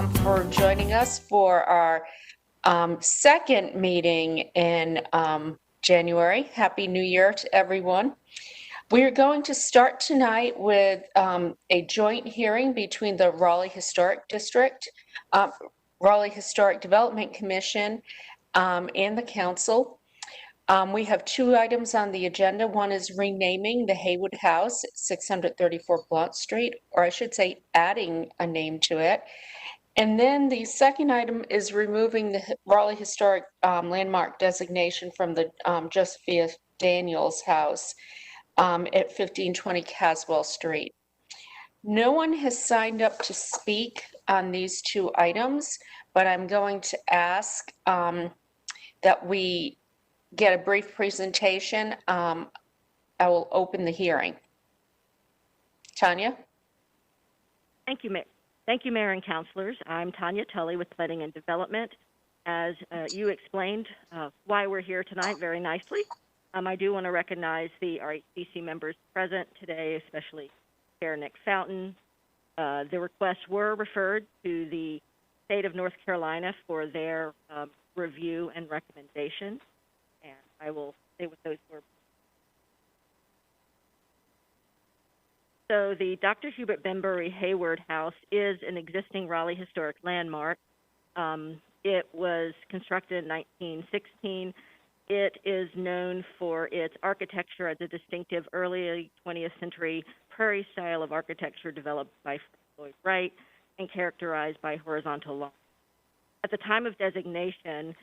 for joining us for our second meeting in January. Happy New Year to everyone. We are going to start tonight with a joint hearing between the Raleigh Historic District, Raleigh Historic Development Commission, and the council. We have two items on the agenda. One is renaming the Haywood House at 634 Blount Street, or I should say adding a name to it. And then the second item is removing the Raleigh Historic Landmark designation from the Josephia Daniels House at 1520 Caswell Street. No one has signed up to speak on these two items, but I'm going to ask that we get a brief presentation. I will open the hearing. Tanya? Thank you, Mayor and Councilors. I'm Tanya Tully with Planning and Development. As you explained why we're here tonight very nicely, I do want to recognize the RHDC members present today, especially Chair Nick Fountain. The requests were referred to the state of North Carolina for their review and recommendation, and I will say what those were. So the Dr. Hubert Benbury Hayward House is an existing Raleigh historic landmark. It was constructed in 1916. It is known for its architecture as a distinctive early 20th century prairie style of architecture developed by Lloyd Wright and characterized by horizontal lines. At the time of designation,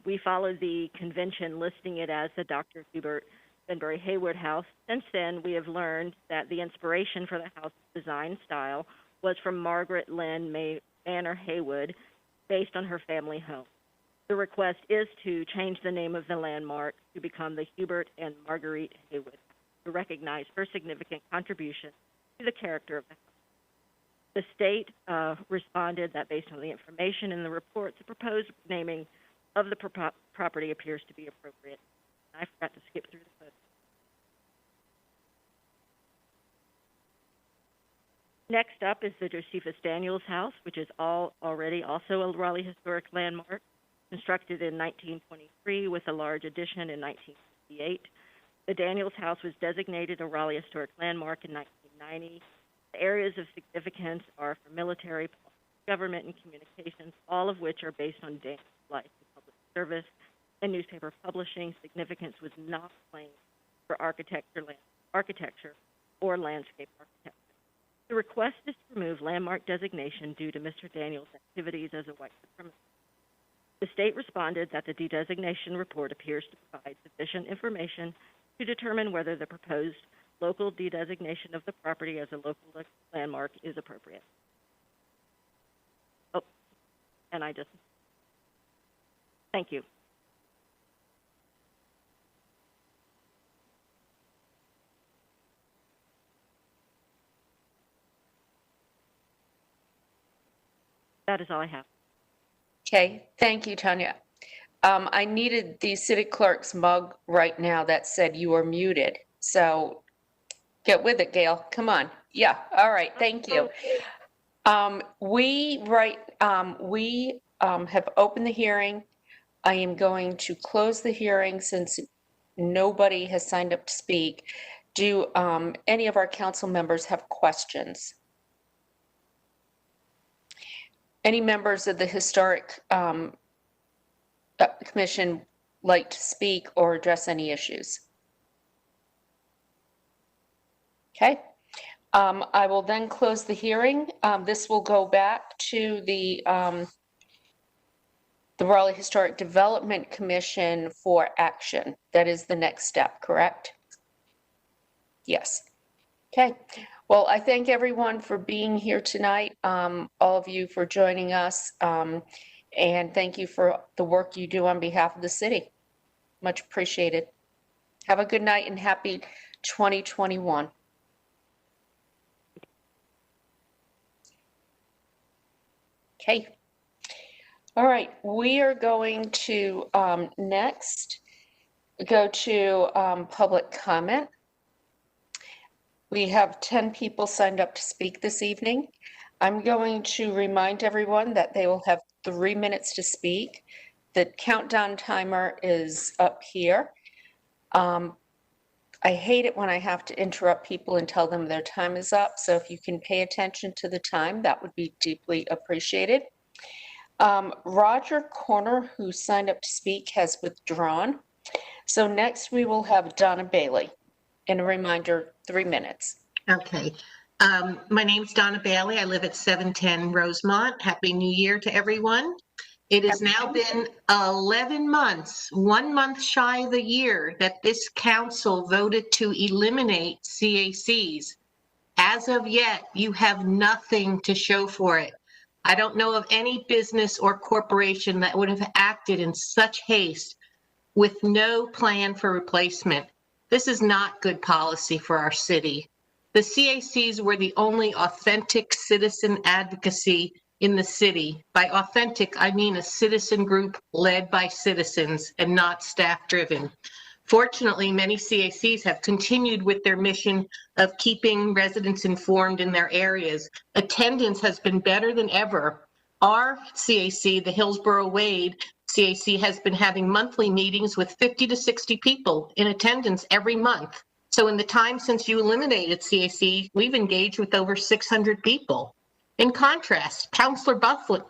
we followed the convention listing it as the Dr. Hubert Benbury Hayward House. Since then, we have learned that the inspiration for the house's design style was from Margaret Lynn Manor Haywood, based on her family home. The request is to change the name of the landmark to become the Hubert and Marguerite Haywood, to recognize her significant contribution to the character of the house. The state responded that based on the information in the report, the proposed naming of the property appears to be appropriate. I forgot to skip through the photo. Next up is the Josephus Daniels House, which is already also a Raleigh historic landmark, constructed in 1923 with a large addition in 1968. The Daniels House was designated a Raleigh historic landmark in 1990. The areas of significance are for military, government, and communications, all of which are based on Daniels' life and public service. And newspaper publishing. Significance was not claimed for architecture or landscape architecture. The request is to remove landmark designation due to Mr. Daniels' activities as a white supremacist. The state responded that the de-designation report appears to provide sufficient information to determine whether the proposed local de-designation of the property as a local landmark is appropriate. Oh, and thank you. That is all I have. Okay, thank you, Tanya. I needed the city clerk's mug right now that said you are muted. So get with it, Gail. Come on. Yeah, all right, thank you. We have opened the hearing. I am going to close the hearing since nobody has signed up to speak. Do any of our council members have questions? Any members of the Historic Commission like to speak or address any issues? Okay, I will then close the hearing. This will go back to the Raleigh Historic Development Commission for action. That is the next step, correct? Yes. Okay. Well, I thank everyone for being here tonight, all of you for joining us, and thank you for the work you do on behalf of the city. Much appreciated. Have a good night and happy 2021. Okay. All right. We are going to next go to public comment. We have 10 people signed up to speak this evening. I'm going to remind everyone that they will have 3 minutes to speak. The countdown timer is up here. I hate it when I have to interrupt people and tell them their time is up, so if you can pay attention to the time, that would be deeply appreciated. Roger Corner, who signed up to speak, has withdrawn. So next we will have Donna Bailey. And a reminder, 3 minutes. Okay. My name's Donna Bailey. I live at 710 Rosemont. Happy New Year to everyone. It has now been 11 months, 1 month shy of the year, that this council voted to eliminate CACs. As of yet, you have nothing to show for it. I don't know of any business or corporation that would have acted in such haste with no plan for replacement. This is not good policy for our city. The CACs were the only authentic citizen advocacy in the city. By authentic, I mean a citizen group led by citizens and not staff-driven. Fortunately, many CACs have continued with their mission of keeping residents informed in their areas. Attendance has been better than ever. Our CAC, the Hillsborough Wade CAC, has been having monthly meetings with 50 to 60 people in attendance every month. So in the time since you eliminated CAC, we've engaged with over 600 people. In contrast, Councillor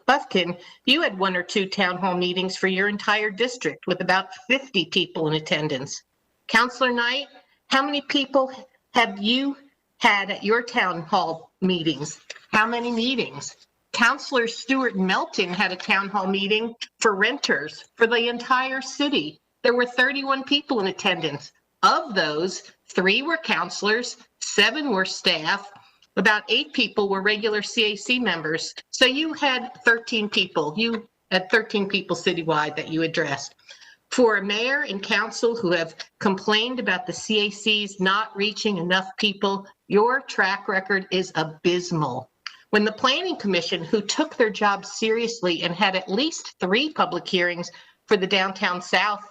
Buffkin, you had 1 or 2 town hall meetings for your entire district with about 50 people in attendance. Councillor Knight, how many people have you had at your town hall meetings? How many meetings? Councillor Stewart Melton had a town hall meeting for renters for the entire city. There were 31 people in attendance. Of those, 3 were councillors, 7 were staff, about 8 people were regular CAC members. So you had 13 people. You had 13 people citywide that you addressed. For a mayor and council who have complained about the CACs not reaching enough people, your track record is abysmal. When the Planning Commission, who took their job seriously and had at least 3 public hearings for the Downtown South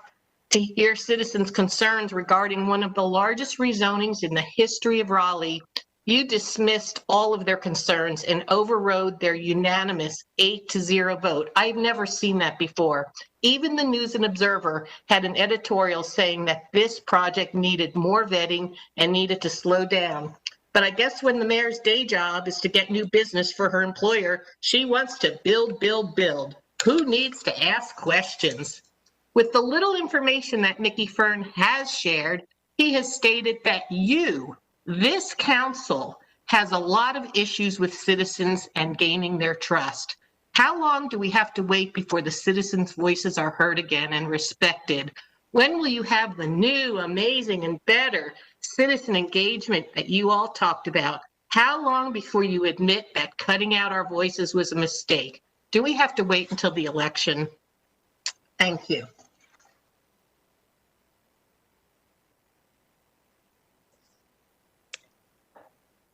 to hear citizens' concerns regarding one of the largest rezonings in the history of Raleigh, you dismissed all of their concerns and overrode their unanimous 8-0 vote. I've never seen that before. Even the News and Observer had an editorial saying that this project needed more vetting and needed to slow down. But I guess when the mayor's day job is to get new business for her employer, she wants to build, build, build. Who needs to ask questions? With the little information that Mickey Fern has shared, he has stated that this council, has a lot of issues with citizens and gaining their trust. How long do we have to wait before the citizens' voices are heard again and respected? When will you have the new, amazing, and better citizen engagement that you all talked about? How long before you admit that cutting out our voices was a mistake? Do we have to wait until the election? Thank you.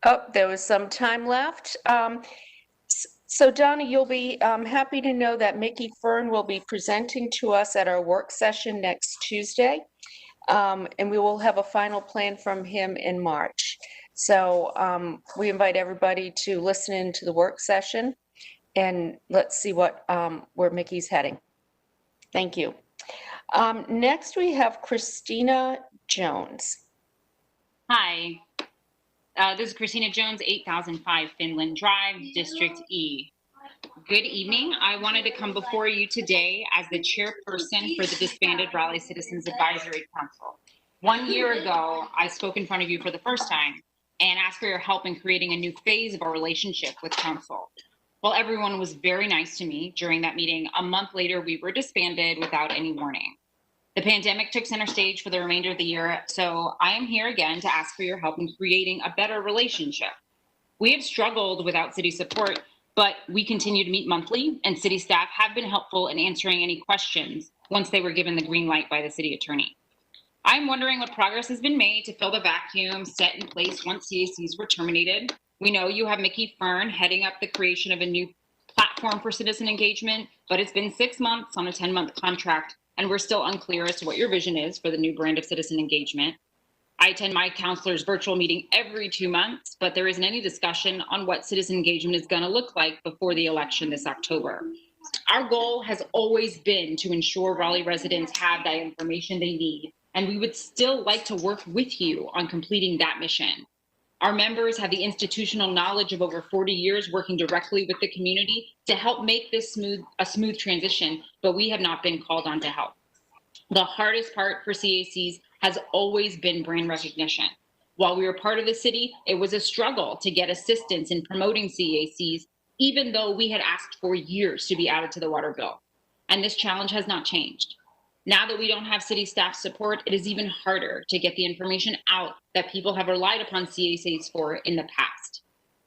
Oh, there was some time left. So Donna, you'll be happy to know that Mickey Fern will be presenting to us at our work session next Tuesday. And we will have a final plan from him in March. So we invite everybody to listen in to the work session and let's see what where Mickey's heading. Thank you. Next we have Christina Jones. Hi, this is Christina Jones, 8005 Finland Drive, District E. Good evening. I wanted to come before you today as the chairperson for the disbanded Raleigh Citizens Advisory Council. 1 year ago, I spoke in front of you for the first time and asked for your help in creating a new phase of our relationship with council. While everyone was very nice to me during that meeting, a month later, we were disbanded without any warning. The pandemic took center stage for the remainder of the year, so I am here again to ask for your help in creating a better relationship. We have struggled without city support, but we continue to meet monthly, and city staff have been helpful in answering any questions once they were given the green light by the city attorney. I'm wondering what progress has been made to fill the vacuum set in place once CACs were terminated. We know you have Mickey Fern heading up the creation of a new platform for citizen engagement, but it's been 6 months on a 10-month contract, and we're still unclear as to what your vision is for the new brand of citizen engagement. I attend my counselor's virtual meeting every 2 months, but there isn't any discussion on what citizen engagement is going to look like before the election this October. Our goal has always been to ensure Raleigh residents have that information they need, and we would still like to work with you on completing that mission. Our members have the institutional knowledge of over 40 years working directly with the community to help make this a smooth transition, but we have not been called on to help. The hardest part for CACs has always been brand recognition. While we were part of the city, it was a struggle to get assistance in promoting CACs, even though we had asked for years to be added to the water bill. And this challenge has not changed. Now that we don't have city staff support, it is even harder to get the information out that people have relied upon CACs for in the past.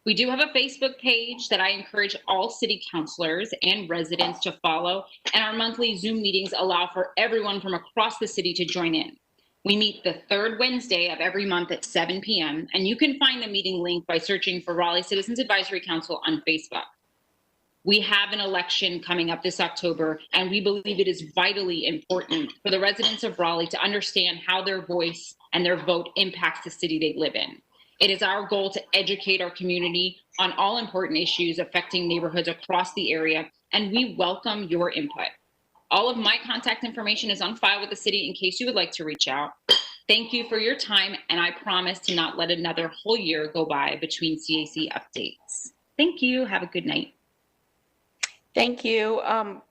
We do have a Facebook page that I encourage all city councilors and residents to follow, and our monthly Zoom meetings allow for everyone from across the city to join in. We meet the third Wednesday of every month at 7 p.m., and you can find the meeting link by searching for Raleigh Citizens Advisory Council on Facebook. We have an election coming up this October, and we believe it is vitally important for the residents of Raleigh to understand how their voice and their vote impacts the city they live in. It is our goal to educate our community on all important issues affecting neighborhoods across the area, and we welcome your input. All of my contact information is on file with the city in case you would like to reach out. Thank you for your time, and I promise to not let another whole year go by between CAC updates. Thank you. Have a good night. Thank you.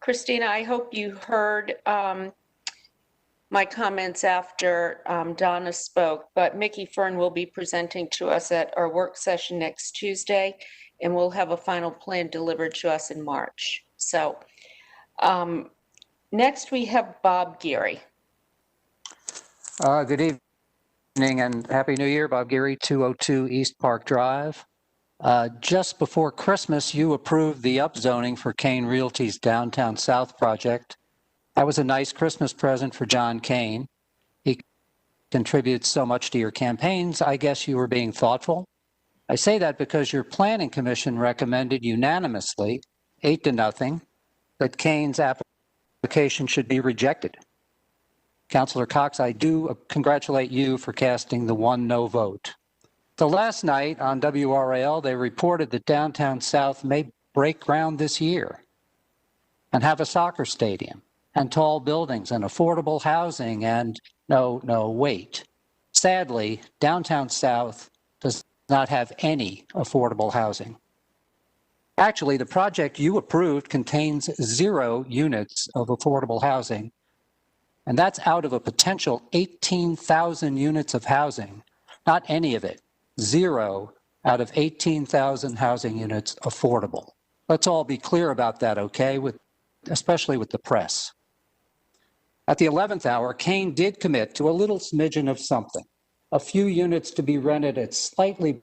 Christina, I hope you heard my comments after Donna spoke, but Mickey Fern will be presenting to us at our work session next Tuesday, and we'll have a final plan delivered to us in March. So next we have Bob Geary. Good evening and Happy New Year. Bob Geary, 202 East Park Drive. Just before Christmas, you approved the upzoning for Kane Realty's Downtown South project. That was a nice Christmas present for John Kane. He contributes so much to your campaigns. I guess you were being thoughtful. I say that because your planning commission recommended unanimously, 8-0, that Kane's application should be rejected. Councilor Cox, I do congratulate you for casting the 1 no vote. So last night on WRAL, they reported that Downtown South may break ground this year and have a soccer stadium and tall buildings and affordable housing and wait. Sadly, Downtown South does not have any affordable housing. Actually, the project you approved contains 0 units of affordable housing, and that's out of a potential 18,000 units of housing, not any of it. 0 out of 18,000 housing units affordable. Let's all be clear about that, okay, especially with the press. At the 11th hour, Kane did commit to a little smidgen of something, a few units to be rented at slightly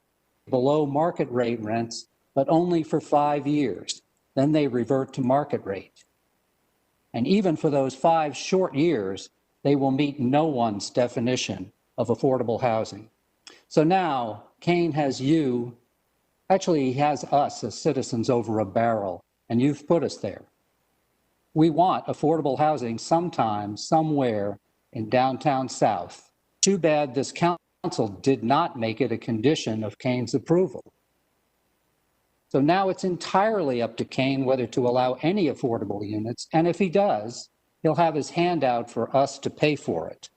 below market rate rents, but only for 5 years. Then they revert to market rate. And even for those 5 short years, they will meet no one's definition of affordable housing. So now, Kane has you, actually he has us as citizens over a barrel, and you've put us there. We want affordable housing sometime, somewhere in Downtown South. Too bad this council did not make it a condition of Kane's approval. So now it's entirely up to Kane whether to allow any affordable units, and if he does, he'll have his hand out for us to pay for it.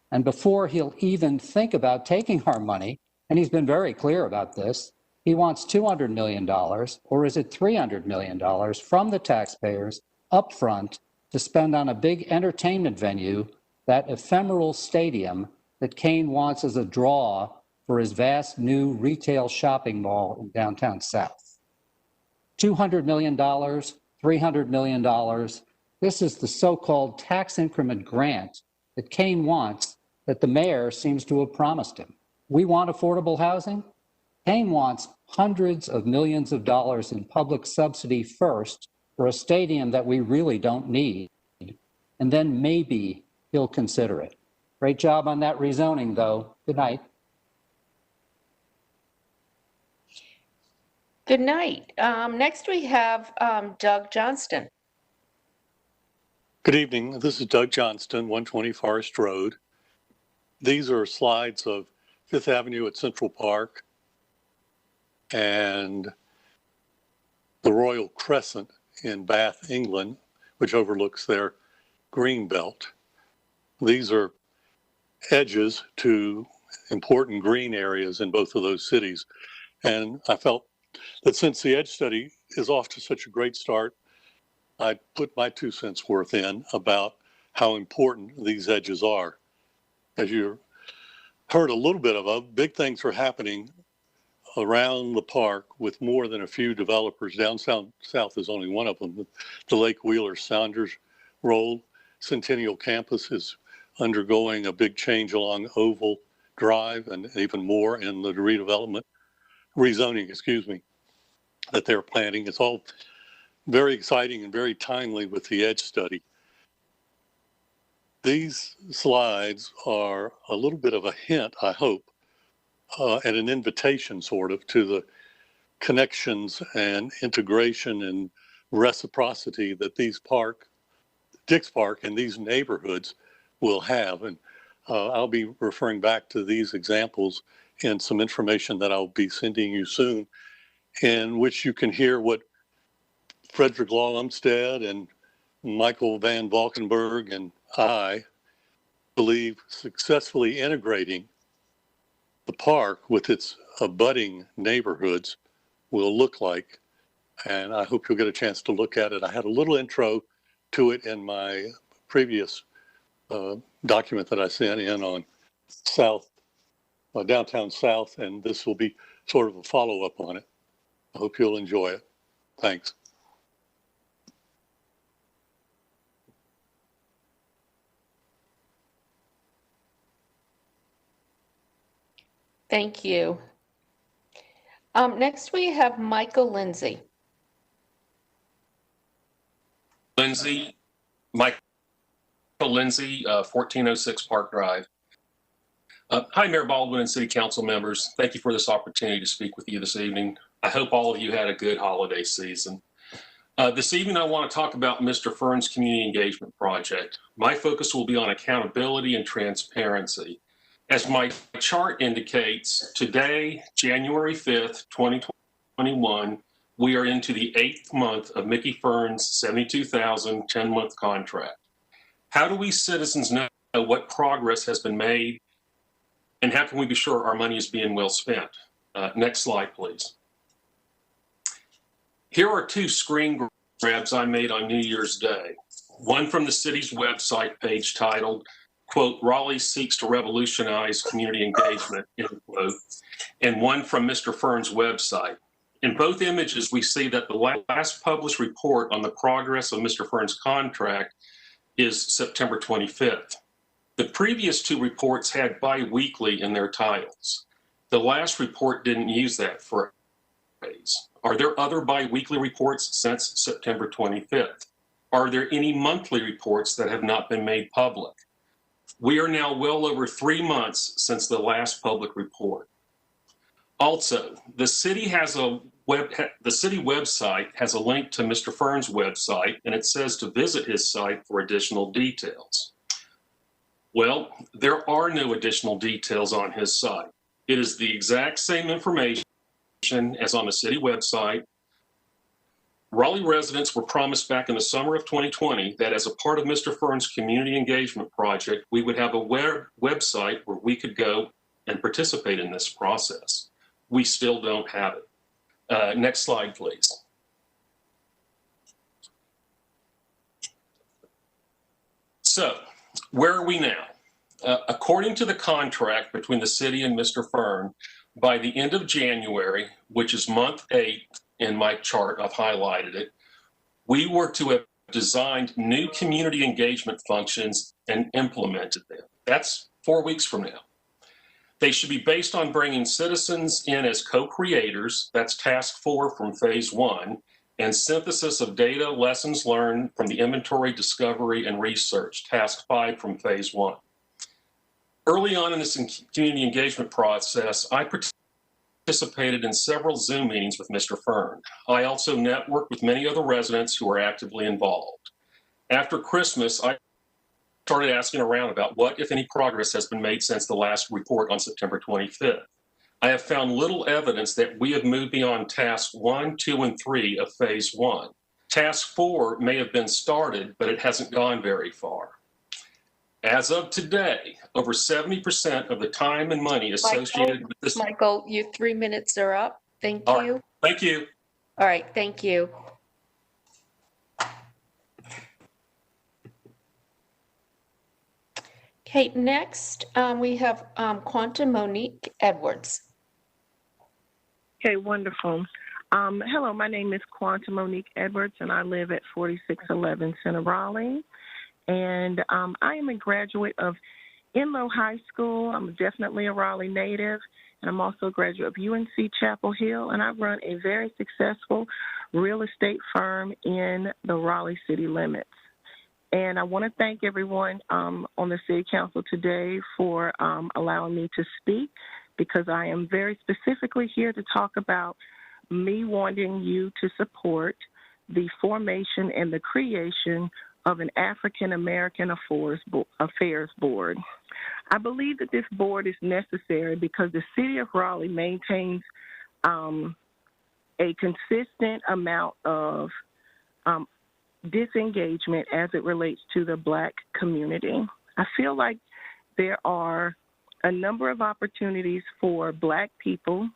And before he'll even think about taking our money, and he's been very clear about this, he wants $200 million, or is it $300 million from the taxpayers upfront to spend on a big entertainment venue, that ephemeral stadium that Kane wants as a draw for his vast new retail shopping mall in Downtown South. $200 million, $300 million, this is the so-called tax increment grant that Kane wants that the mayor seems to have promised him. We want affordable housing. Kane wants hundreds of millions of dollars in public subsidy first for a stadium that we really don't need, and then maybe he'll consider it. Great job on that rezoning, though. Good night. Good night. Next we have Doug Johnston. Good evening. This is Doug Johnston, 120 Forest Road. these are slides of Fifth Avenue at Central Park and the Royal Crescent in Bath, England, which overlooks their green belt. These are edges to important green areas in both of those cities. And I felt that since the edge study is off to such a great start, I put my 2 cents worth in about how important these edges are. As you heard a little bit of, big things are happening around the park with more than a few developers. Down south is only one of them. The Lake Wheeler Saunders Road Centennial Campus is undergoing a big change along Oval Drive and even more in the rezoning, that they're planning. It's all very exciting and very timely with the edge study. These slides are a little bit of a hint, I hope, and an invitation sort of to the connections and integration and reciprocity that Dix Park and these neighborhoods will have. And I'll be referring back to these examples in some information that I'll be sending you soon, in which you can hear what Frederick Law Umstead and Michael Van Valkenburg and I believe successfully integrating the park with its abutting neighborhoods will look like. And I hope you'll get a chance to look at it. I had a little intro to it in my previous document that I sent in on downtown South, and this will be sort of a follow-up on it. I hope you'll enjoy it. Thanks. Thank you. Next, we have Michael Lindsay. Michael Lindsay, 1406 Park Drive. Hi, Mayor Baldwin and City Council members. Thank you for this opportunity to speak with you this evening. I hope all of you had a good holiday season. This evening, I want to talk about Mr. Fern's Community Engagement Project. My focus will be on accountability and transparency. As my chart indicates, today, January 5th, 2021, we are into the 8th month of Mickey Fern's $72,000 10-month contract. How do we citizens know what progress has been made, and how can we be sure our money is being well spent? Next slide, please. Here are 2 screen grabs I made on New Year's Day. One from the city's website page titled, quote, Raleigh seeks to revolutionize community engagement, end quote, and one from Mr. Fern's website. In both images, we see that the last published report on the progress of Mr. Fern's contract is September 25th. The previous 2 reports had bi-weekly in their titles. The last report didn't use that phrase. Are there other bi-weekly reports since September 25th? Are there any monthly reports that have not been made public? We are now well over 3 months since the last public report. Also, the city website has a link to Mr. Fern's website, and it says to visit his site for additional details. Well, there are no additional details on his site. It is the exact same information as on the city website. Raleigh residents were promised back in the summer of 2020 that as a part of Mr. Fern's community engagement project, we would have a website where we could go and participate in this process. We still don't have it. Next slide, please. So, where are we now? According to the contract between the city and Mr. Fern, by the end of January, which is month 8, in my chart, I've highlighted it, we were to have designed new community engagement functions and implemented them. That's 4 weeks from now. They should be based on bringing citizens in as co-creators, that's task 4 from phase 1, and synthesis of data, lessons learned from the inventory, discovery, and research, task 5 from phase 1. Early on in this community engagement process, I participated in several Zoom meetings with Mr. Fern. I also networked with many other residents who are actively involved. After Christmas, I started asking around about what, if any, progress has been made since the last report on September 25th. I have found little evidence that we have moved beyond tasks 1, 2, and 3 of phase 1. Task 4 may have been started, but it hasn't gone very far. As of today, over 70% of the time and money associated with this. Michael, your 3 minutes are up. Thank All you. right. Thank you. All right, thank you. Okay, next we have Quantum Monique Edwards. Okay, wonderful. Hello, my name is Quantum Monique Edwards, and I live at 4611 Center Raleigh. And I am a graduate of Enloe High School. I'm definitely a Raleigh native, and I'm also a graduate of UNC Chapel Hill, and I run a very successful real estate firm in the Raleigh city limits. And I want to thank everyone on the City Council today for allowing me to speak, because I am very specifically here to talk about me wanting you to support the formation and the creation of an African American Affairs Board. I believe that this board is necessary because the City of Raleigh maintains a consistent amount of disengagement as it relates to the Black community. I feel like there are a number of opportunities for Black people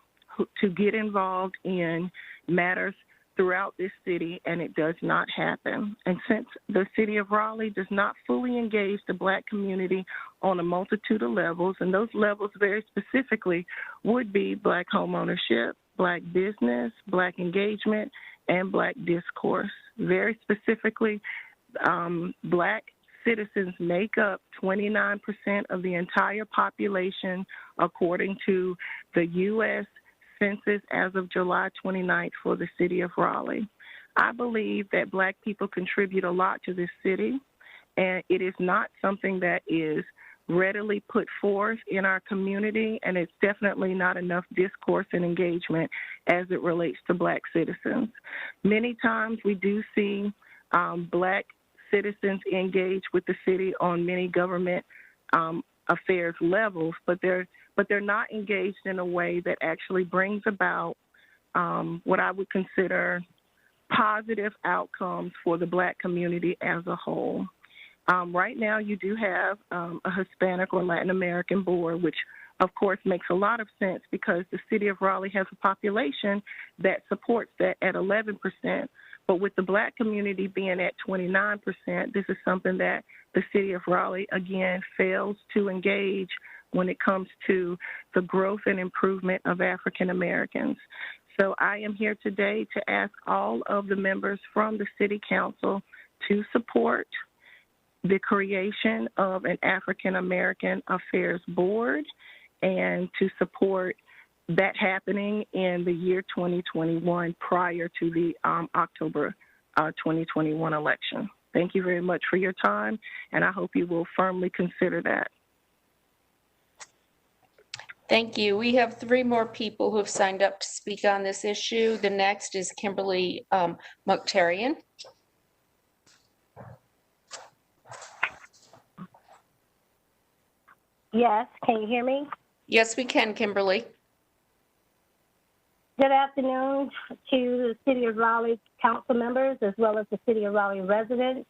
to get involved in matters throughout this city, and it does not happen. And since the City of Raleigh does not fully engage the Black community on a multitude of levels, and those levels very specifically would be Black homeownership, Black business, Black engagement, and Black discourse. Very specifically, Black citizens make up 29% of the entire population according to the U.S. Census as of July 29th for the City of Raleigh. I believe that Black people contribute a lot to this city, and it is not something that is readily put forth in our community, and it's definitely not enough discourse and engagement as it relates to Black citizens. Many times we do see Black citizens engage with the city on many government affairs levels, but they're not engaged in a way that actually brings about what I would consider positive outcomes for the Black community as a whole. Right now, you do have a Hispanic or Latin American board, which of course makes a lot of sense because the City of Raleigh has a population that supports that at 11%. But with the Black community being at 29%, this is something that the City of Raleigh, again, fails to engage when it comes to the growth and improvement of African Americans. So I am here today to ask all of the members from the City Council to support the creation of an African American Affairs Board and to support that happening in the year 2021 prior to the October 2021 election. Thank you very much for your time, and I hope you will firmly consider that. Thank you. We have 3 more people who have signed up to speak on this issue. The next is Kimberly Mukhtarian. Yes, can you hear me? Yes, we can, Kimberly. Good afternoon to the City of Raleigh council members as well as the City of Raleigh residents.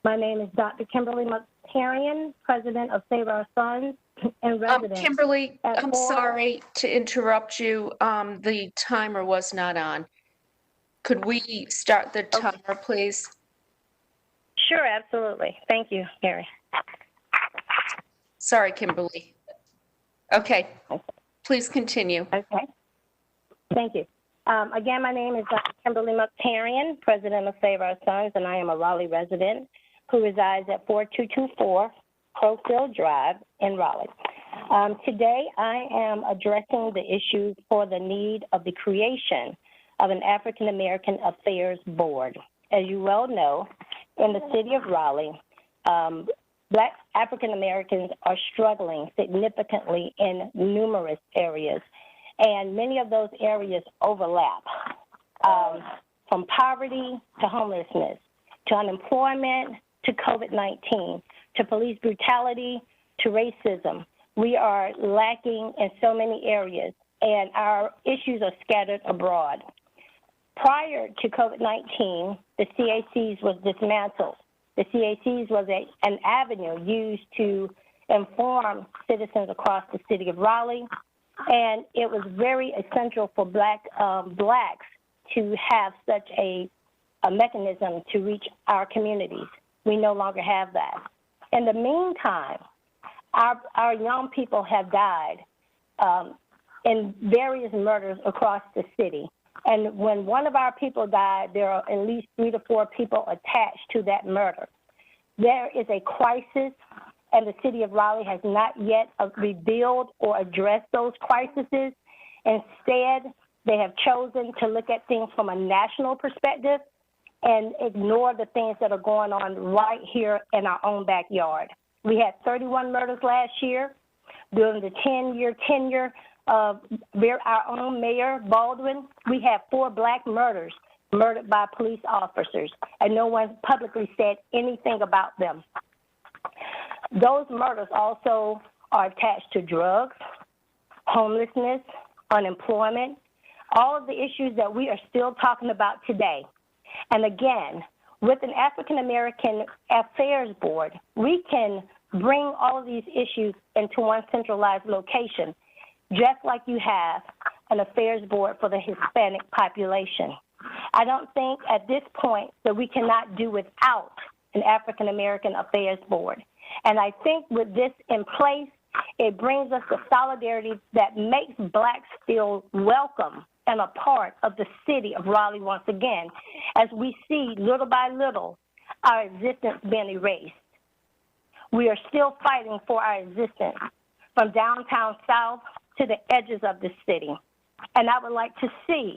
My name is Dr. Kimberly Mukhtarian, President of Save Our Sons and resident. Kimberly, I'm sorry to interrupt you. The timer was not on. Could we start the timer, please? Sure, absolutely. Thank you, Gary. Sorry, Kimberly. Okay, please continue. Okay, thank you. Again, my name is Dr. Kimberly Mukhtarian, President of Save Our Sons, and I am a Raleigh resident who resides at 4224 Crowfield Drive in Raleigh. Today, I am addressing the issue for the need of the creation of an African American Affairs Board. As you well know, in the city of Raleigh, Black African Americans are struggling significantly in numerous areas, and many of those areas overlap, from poverty to homelessness, to unemployment, to COVID-19, to police brutality, to racism. We are lacking in so many areas, and our issues are scattered abroad. Prior to COVID-19, the CACs was dismantled. The CACs was an avenue used to inform citizens across the city of Raleigh, and it was very essential for blacks to have such a mechanism to reach our communities. We no longer have that. In the meantime, our young people have died in various murders across the city. And when one of our people died, there are at least 3 to 4 people attached to that murder. There is a crisis, and the city of Raleigh has not yet revealed or addressed those crises. Instead, they have chosen to look at things from a national perspective and ignore the things that are going on right here in our own backyard. We had 31 murders last year. During the 10-year tenure of our own Mayor Baldwin, we had 4 black murders murdered by police officers, and no one publicly said anything about them. Those murders also are attached to drugs, homelessness, unemployment, all of the issues that we are still talking about today. And again, with an African American Affairs Board, we can bring all of these issues into one centralized location, just like you have an Affairs Board for the Hispanic population. I don't think at this point that we cannot do without an African American Affairs Board. And I think with this in place, it brings us the solidarity that makes blacks feel welcome and a part of the city of Raleigh once again, as we see little by little our existence being erased. We are still fighting for our existence from downtown south to the edges of the city. And I would like to see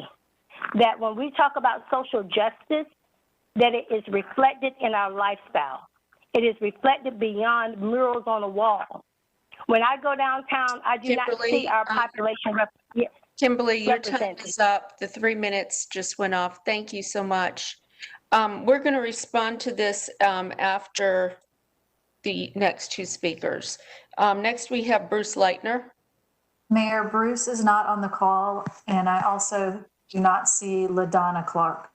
that when we talk about social justice, that it is reflected in our lifestyle. It is reflected beyond murals on a wall. When I go downtown, I do not see our population represented. Kimberly, your time is up. The 3 minutes just went off. Thank you so much. We're going to respond to this after the next 2 speakers. Next, we have Bruce Leitner. Mayor, Bruce is not on the call, and I also do not see LaDonna Clark.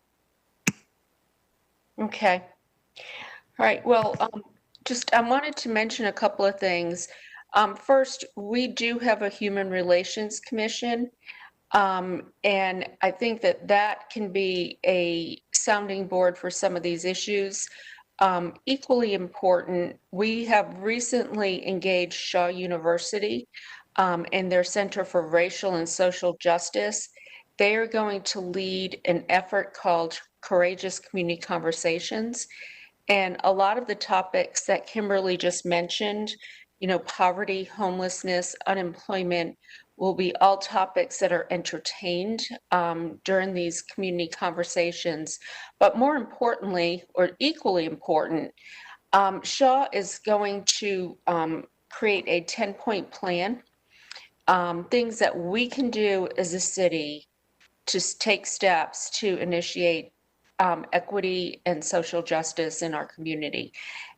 Okay. All right. Well, I wanted to mention a couple of things. First, we do have a Human Relations Commission, and I think that can be a sounding board for some of these issues. Equally important, we have recently engaged Shaw University and their Center for Racial and Social Justice. They are going to lead an effort called Courageous Community Conversations. And a lot of the topics that Kimberly just mentioned, poverty, homelessness, unemployment, will be all topics that are entertained during these community conversations. But more importantly, or equally important, Shaw is going to create a 10-point plan, things that we can do as a city to take steps to initiate equity and social justice in our community.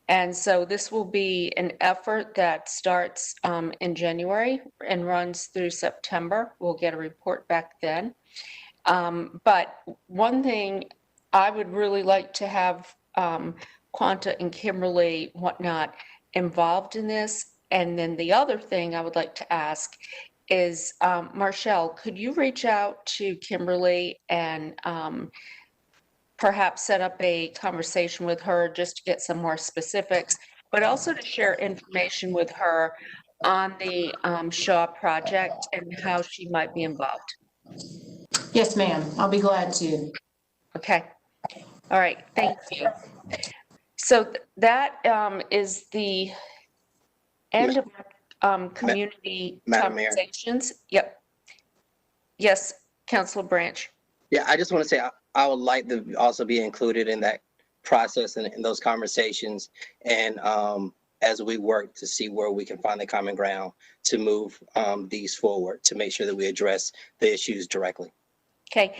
And so this will be an effort that starts in January and runs through September. We'll get a report back then. But one thing I would really like to have Quanta and Kimberly, whatnot, involved in this. And then the other thing I would like to ask is, Marshall, could you reach out to Kimberly and perhaps set up a conversation with her just to get some more specifics, but also to share information with her on the Shaw project and how she might be involved? Yes, ma'am. I'll be glad to. Okay. All right. Thank you. So that is the end of community conversations. Yep. Yes, Councilor Branch. Yeah, I just want to say I would like to also be included in that process and in those conversations. And as we work to see where we can find the common ground to move these forward, to make sure that we address the issues directly. Okay.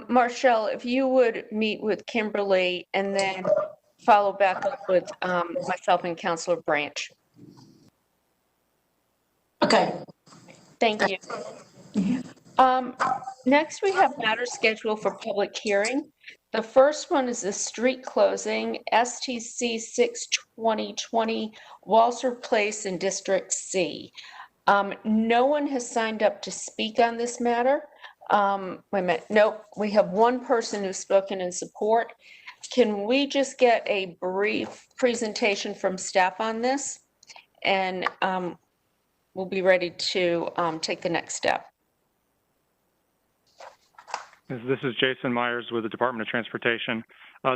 Marshall, if you would meet with Kimberly and then follow back up with myself and Councilor Branch. Okay. Thank you. Next, we have matters scheduled for public hearing. The first one is the street closing, STC 6/2020, Walser Place in District C. No one has signed up to speak on this matter. Wait a minute, nope, we have one person who's spoken in support. Can we just get a brief presentation from staff on this? And we'll be ready to take the next step. This is Jason Myers with the Department of Transportation.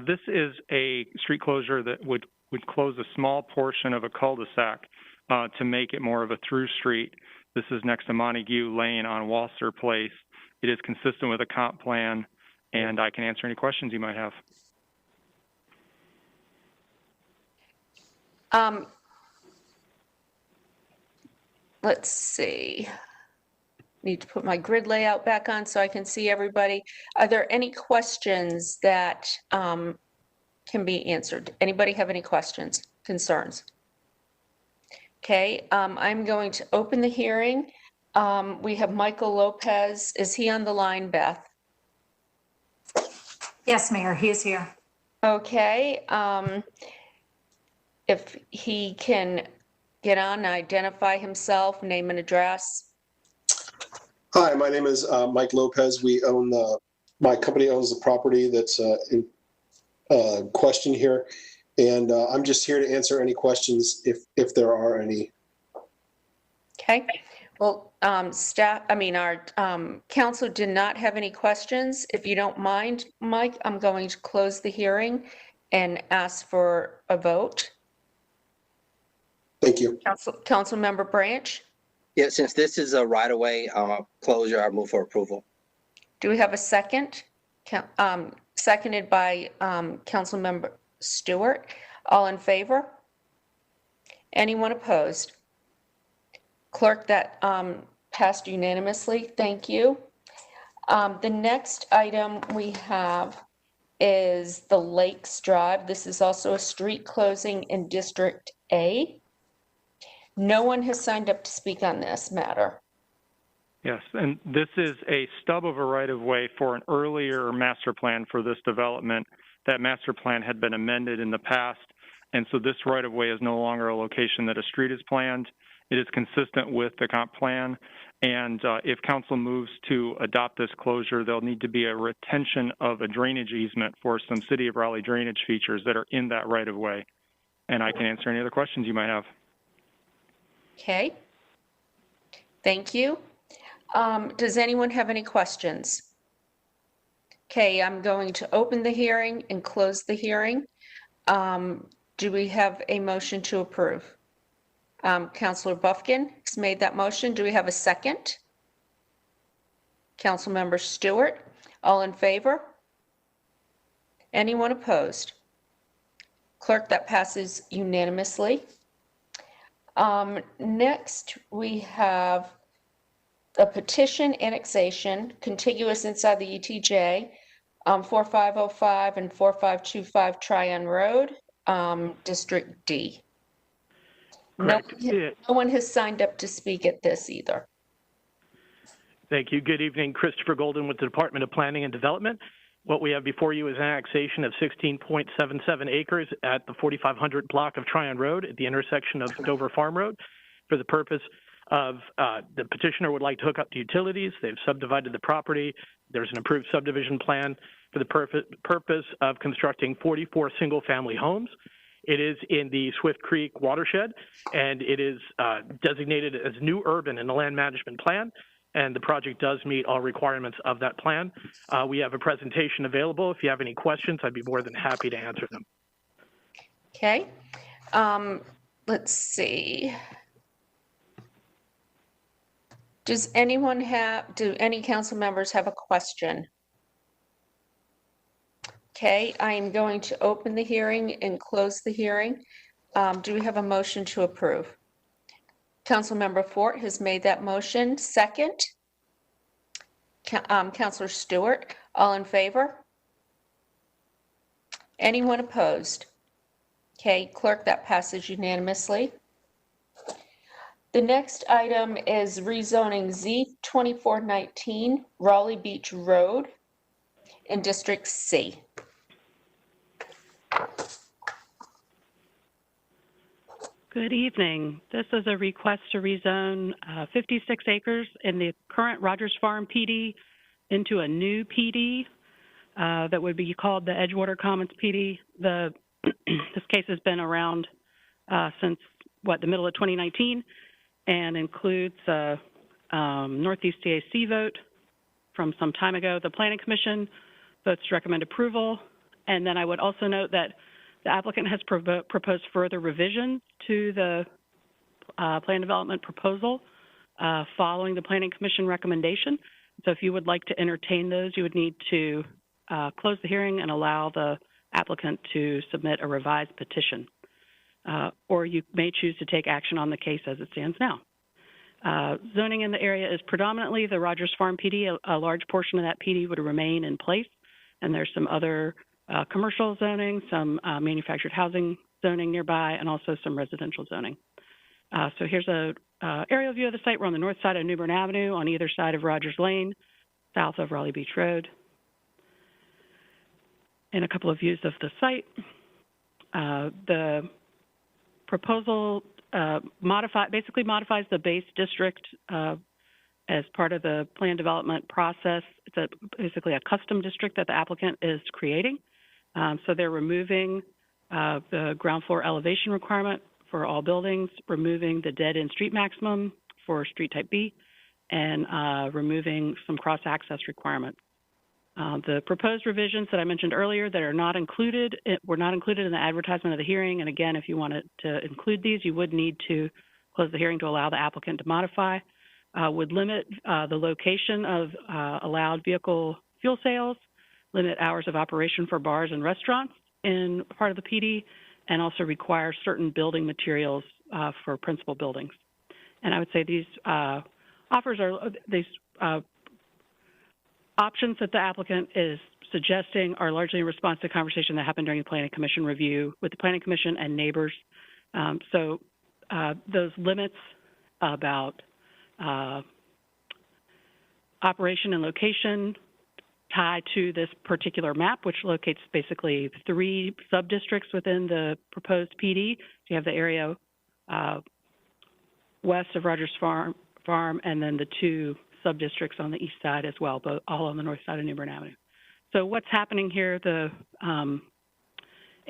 This is a street closure that would close a small portion of a cul-de-sac to make it more of a through street. This is next to Montague Lane on Walser Place. It is consistent with a comp plan, and I can answer any questions you might have. Let's see. Need to put my grid layout back on so I can see everybody. Are there any questions that can be answered? Anybody have any questions, concerns? Okay, I'm going to open the hearing. We have Michael Lopez. Is he on the line, Beth? Yes, Mayor, he is here. Okay, if he can get on, identify himself, name and address. Hi, my name is Mike Lopez. We own my company owns the property that's in question here. And I'm just here to answer any questions if there are any. Okay. Well, our council did not have any questions. If you don't mind, Mike, I'm going to close the hearing and ask for a vote. Thank you. Council Member Branch? Yeah, since this is a right-of-way closure, I move for approval. Do we have a second? Seconded by Council Member Stewart. All in favor? Anyone opposed? Clerk, that passed unanimously. Thank you. The next item we have is the Lakes Drive. This is also a street closing in District A. No one has signed up to speak on this matter. Yes, and this is a stub of a right-of-way for an earlier master plan for this development. That master plan had been amended in the past, and so this right-of-way is no longer a location that a street is planned. It is consistent with the comp plan, and if council moves to adopt this closure, there'll need to be a retention of a drainage easement for some City of Raleigh drainage features that are in that right-of-way. And I can answer any other questions you might have. Okay. Thank you. Does anyone have any questions? Okay, I'm going to open the hearing and close the hearing. Do we have a motion to approve? Councilor Buffkin has made that motion. Do we have a second? Councilmember Stewart, all in favor? Anyone opposed? Clerk, that passes unanimously. Next, we have a petition annexation contiguous inside the ETJ, 4505 and 4525 Tryon Road, District D. No one has signed up to speak at this either. Thank you. Good evening. Christopher Golden with the Department of Planning and Development. What we have before you is an annexation of 16.77 acres at the 4500 block of Tryon Road at the intersection of Dover Farm Road for the purpose of the petitioner would like to hook up to utilities. They've subdivided the property. There's an approved subdivision plan for the purpose of constructing 44 single-family homes. It is in the Swift Creek watershed, and it is designated as new urban in the land management plan, and the project does meet all requirements of that plan. We have a presentation available. If you have any questions, I'd be more than happy to answer them. Okay. Let's see. Does anyone do any council members have a question? Okay, I am going to open the hearing and close the hearing. Do we have a motion to approve? Councilmember Fort has made that motion. Second. Councilor Stewart, all in favor? Anyone opposed? Okay, clerk, that passes unanimously. The next item is rezoning Z2419 Raleigh Beach Road in District C. Good evening. This is a request to rezone 56 acres in the current Rogers Farm PD into a new PD that would be called the Edgewater Commons PD. This case has been around since, the middle of 2019, and includes a Northeast TAC vote from some time ago. The Planning Commission votes to recommend approval. And then I would also note that the applicant has proposed further revisions to the plan development proposal following the Planning Commission recommendation. So if you would like to entertain those, you would need to close the hearing and allow the applicant to submit a revised petition. Or you may choose to take action on the case as it stands now. Zoning in the area is predominantly the Rogers Farm PD. A large portion of that PD would remain in place, and there's some other commercial zoning, some manufactured housing zoning nearby, and also some residential zoning. So here's a aerial view of the site. We're on the north side of New Bern Avenue, on either side of Rogers Lane, south of Raleigh Beach Road. And a couple of views of the site. The proposal basically modifies the base district as part of the plan development process. It's basically a custom district that the applicant is creating. So they're removing the ground floor elevation requirement for all buildings, removing the dead-end street maximum for street type B, and removing some cross-access requirements. The proposed revisions that I mentioned earlier that are not included, were not included in the advertisement of the hearing. And again, if you wanted to include these, you would need to close the hearing to allow the applicant to modify. Would limit the location of allowed vehicle fuel sales, limit hours of operation for bars and restaurants in part of the PD, and also require certain building materials for principal buildings. And I would say these options that the applicant is suggesting are largely in response to conversation that happened during the Planning Commission review with the Planning Commission and neighbors. So those limits about operation and location tie to this particular map, which locates basically 3 sub-districts within the proposed PD. So you have the area west of Rogers Farm, and then the 2 sub-districts on the east side as well, but all on the north side of New Bern Avenue. So what's happening here, the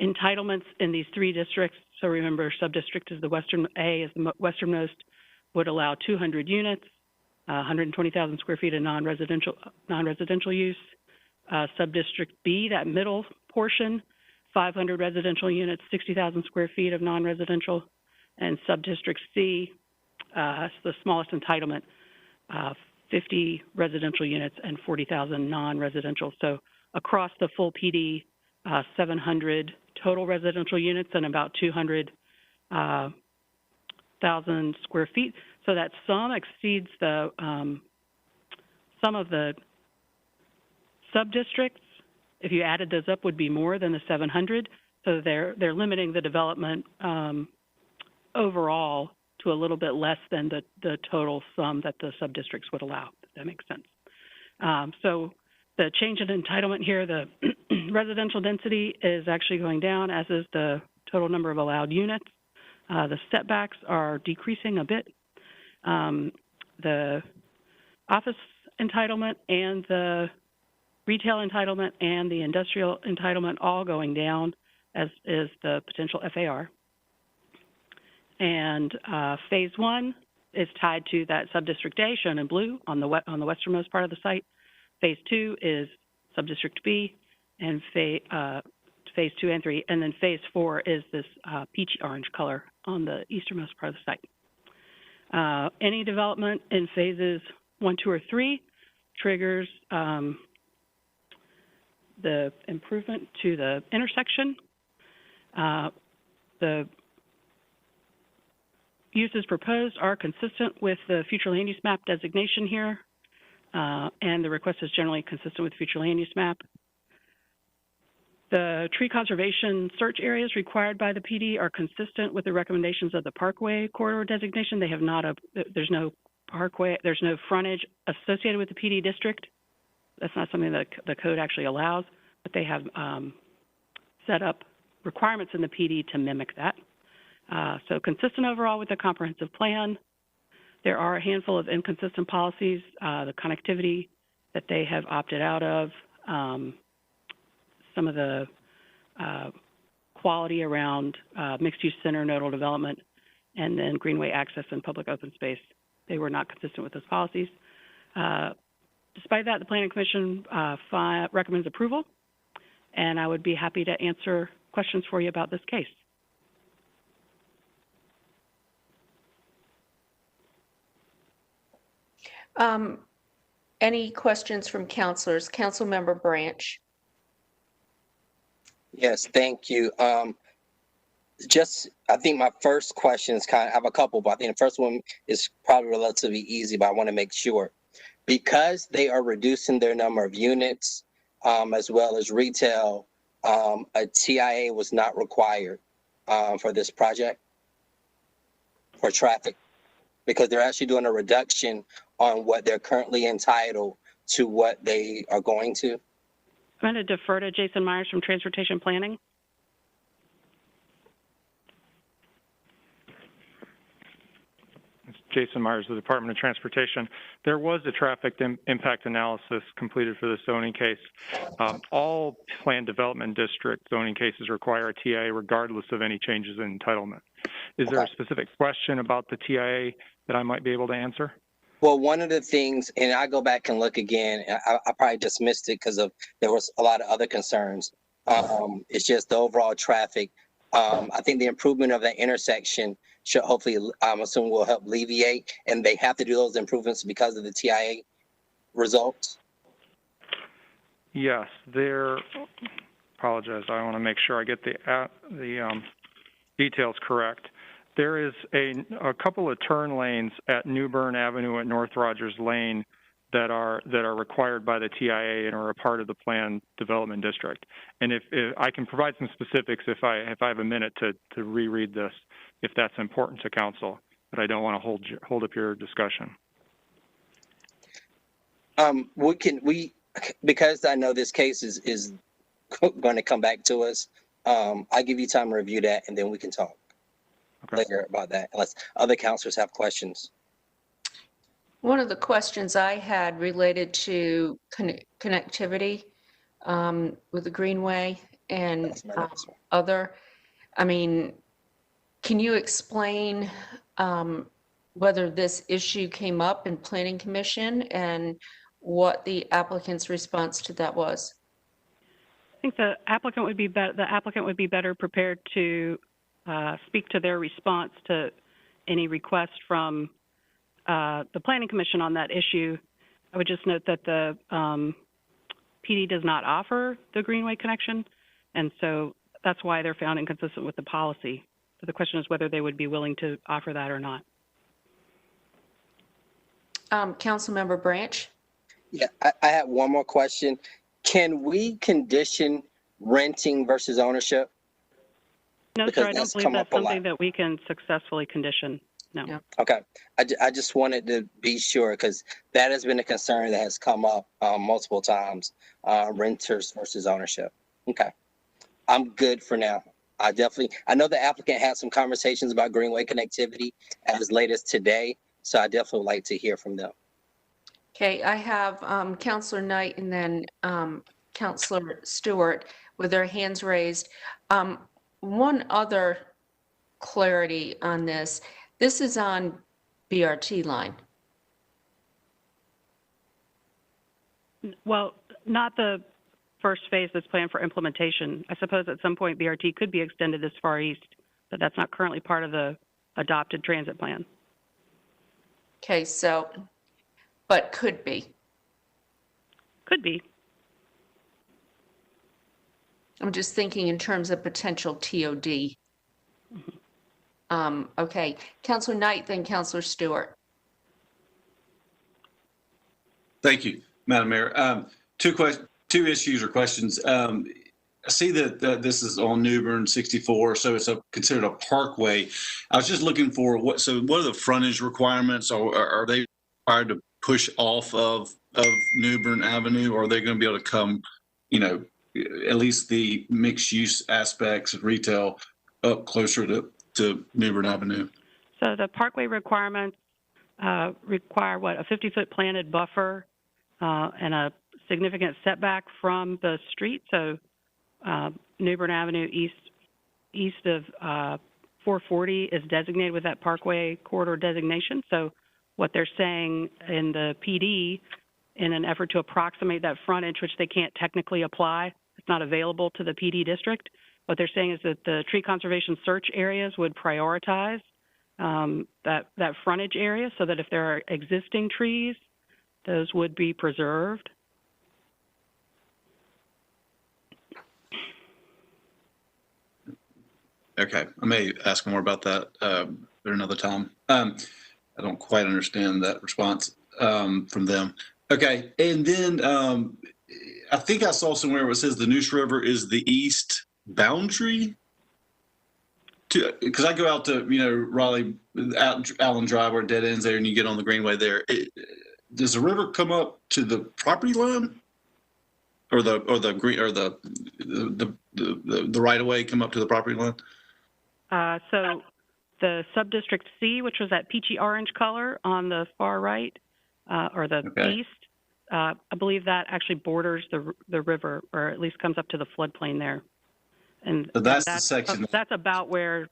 entitlements in these 3 districts, so remember sub-district is the western, A is the westernmost, would allow 200 units, 120,000 square feet of non-residential use. Sub-district B, that middle portion, 500 residential units, 60,000 square feet of non-residential. And sub-district C, the smallest entitlement, 50 residential units and 40,000 non-residential. So across the full PD, 700 total residential units and about 200,000 square feet. So that sum exceeds the some of the sub-districts. If you added those up, would be more than the 700. So they're limiting the development overall to a little bit less than the total sum that the sub-districts would allow, if that makes sense. So the change in entitlement here, the residential density is actually going down, as is the total number of allowed units. The setbacks are decreasing a bit. The office entitlement and the retail entitlement and the industrial entitlement all going down, as is the potential FAR. And phase 1 is tied to that sub-district A shown in blue on the westernmost part of the site. Phase 2 is sub-district B, and phase 2 and 3. And then phase 4 is this peachy orange color on the easternmost part of the site. Any development in phases 1, 2, or 3 triggers the improvement to the intersection. The uses proposed are consistent with the future land use map designation here, and the request is generally consistent with future land use map. The tree conservation search areas required by the PD are consistent with the recommendations of the Parkway Corridor designation. They have not, there's no parkway, there's no frontage associated with the PD district. That's not something that the code actually allows, but they have set up requirements in the PD to mimic that. So consistent overall with the comprehensive plan. There are a handful of inconsistent policies, the connectivity that they have opted out of, some of the quality around mixed-use center nodal development, and then greenway access and public open space. They were not consistent with those policies. Despite that, the Planning Commission recommends approval, and I would be happy to answer questions for you about this case. Any questions from councilors? Councilmember Branch. Yes, thank you. I think my first question is I have a couple, but I think the first one is probably relatively easy, but I want to make sure. Because they are reducing their number of units as well as retail, a TIA was not required for this project for traffic, because they're actually doing a reduction on what they're currently entitled to what they are going to. I'm going to defer to Jason Myers from Transportation Planning. It's Jason Myers, the Department of Transportation. There was a traffic impact analysis completed for this zoning case. All planned development district zoning cases require a TIA regardless of any changes in entitlement. Is there a specific question about the TIA that I might be able to answer? Well, one of the things, and I go back and look again, I probably just missed it because there was a lot of other concerns. It's just the overall traffic. I think the improvement of that intersection should hopefully, I'm assuming, will help alleviate, and they have to do those improvements because of the TIA results. Yes, apologize, I want to make sure I get the details correct. There is a couple of turn lanes at New Bern Avenue and North Rogers Lane that are required by the TIA and are a part of the planned development district. And if I can provide some specifics if I have a minute to reread this, if that's important to council, but I don't want to hold up your discussion. Because I know this case is going to come back to us, I'll give you time to review that, and then we can talk later about that, unless other councilors have questions. One of the questions I had related to connectivity with the Greenway and other. I mean, can you explain whether this issue came up in Planning Commission and what the applicant's response to that was? I think the applicant would be better prepared to speak to their response to any request from the Planning Commission on that issue. I would just note that the PD does not offer the Greenway connection, and so that's why they're found inconsistent with the policy. So the question is whether they would be willing to offer that or not. Councilmember Branch? Yeah, I have one more question. Can we condition renting versus ownership? No, Because sir, I don't believe that's something that we can successfully condition. No. Yeah. Okay. I just wanted to be sure, because that has been a concern that has come up multiple times, renters versus ownership. Okay. I'm good for now. I know the applicant had some conversations about Greenway connectivity as late as today, so I definitely would like to hear from them. Okay, I have Councilor Knight and then Councilor Stewart with their hands raised. One other clarity on this. This is on BRT line. Well, not the first phase that's planned for implementation. I suppose at some point BRT could be extended this far east, but that's not currently part of the adopted transit plan. Okay, so, but could be. Could be. I'm just thinking in terms of potential TOD. Okay, Councilor Knight, then Councilor Stewart. Thank you, Madam Mayor. Two issues or questions. see that this is on New Bern 64, so it's considered a parkway. I was just looking for what are the frontage requirements, or are they required to push off of New Bern Avenue, or are they going to be able to come, at least the mixed use aspects of retail up closer to New Bern Avenue? So the parkway requirements require a 50-foot planted buffer and a significant setback from the street. So New Bern Avenue east of 440 is designated with that parkway corridor designation. So what they're saying in the PD, in an effort to approximate that frontage, which they can't technically apply, it's not available to the PD district. What they're saying is that the tree conservation search areas would prioritize that frontage area, so that if there are existing trees, those would be preserved. Okay, I may ask more about that at another time. I don't quite understand that response from them. Okay, and then I think I saw somewhere where it says the Neuse River is the east boundary. Because I go out to Raleigh, Allen Drive, where it dead ends there, and you get on the Greenway there. Does the river come up to the property line, or the right of way come up to the property line? So the subdistrict C, which was that peachy orange color on the far right, or the east, I believe that actually borders the river, or at least comes up to the floodplain there. And so that's the section. That's about where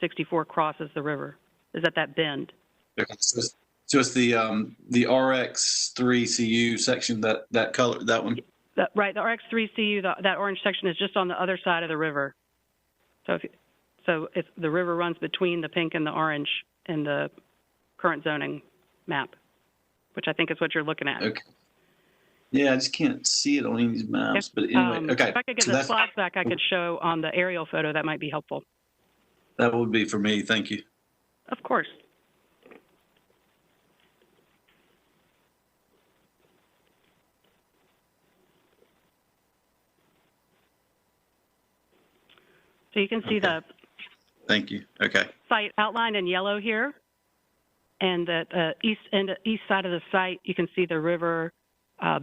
64 crosses the river, is at that bend. Okay. So it's the RX3CU section, that color, that one? Right, the RX3CU, that orange section is just on the other side of the river. So if the river runs between the pink and the orange in the current zoning map, which I think is what you're looking at. Okay. Yeah, I just can't see it on any of these maps, but anyway, okay. If I could get the slides back, I could show on the aerial photo. That might be helpful. That would be for me. Thank you. Of course. So you can see the Thank you. Okay. site outlined in yellow here, and that east side of the site, you can see the river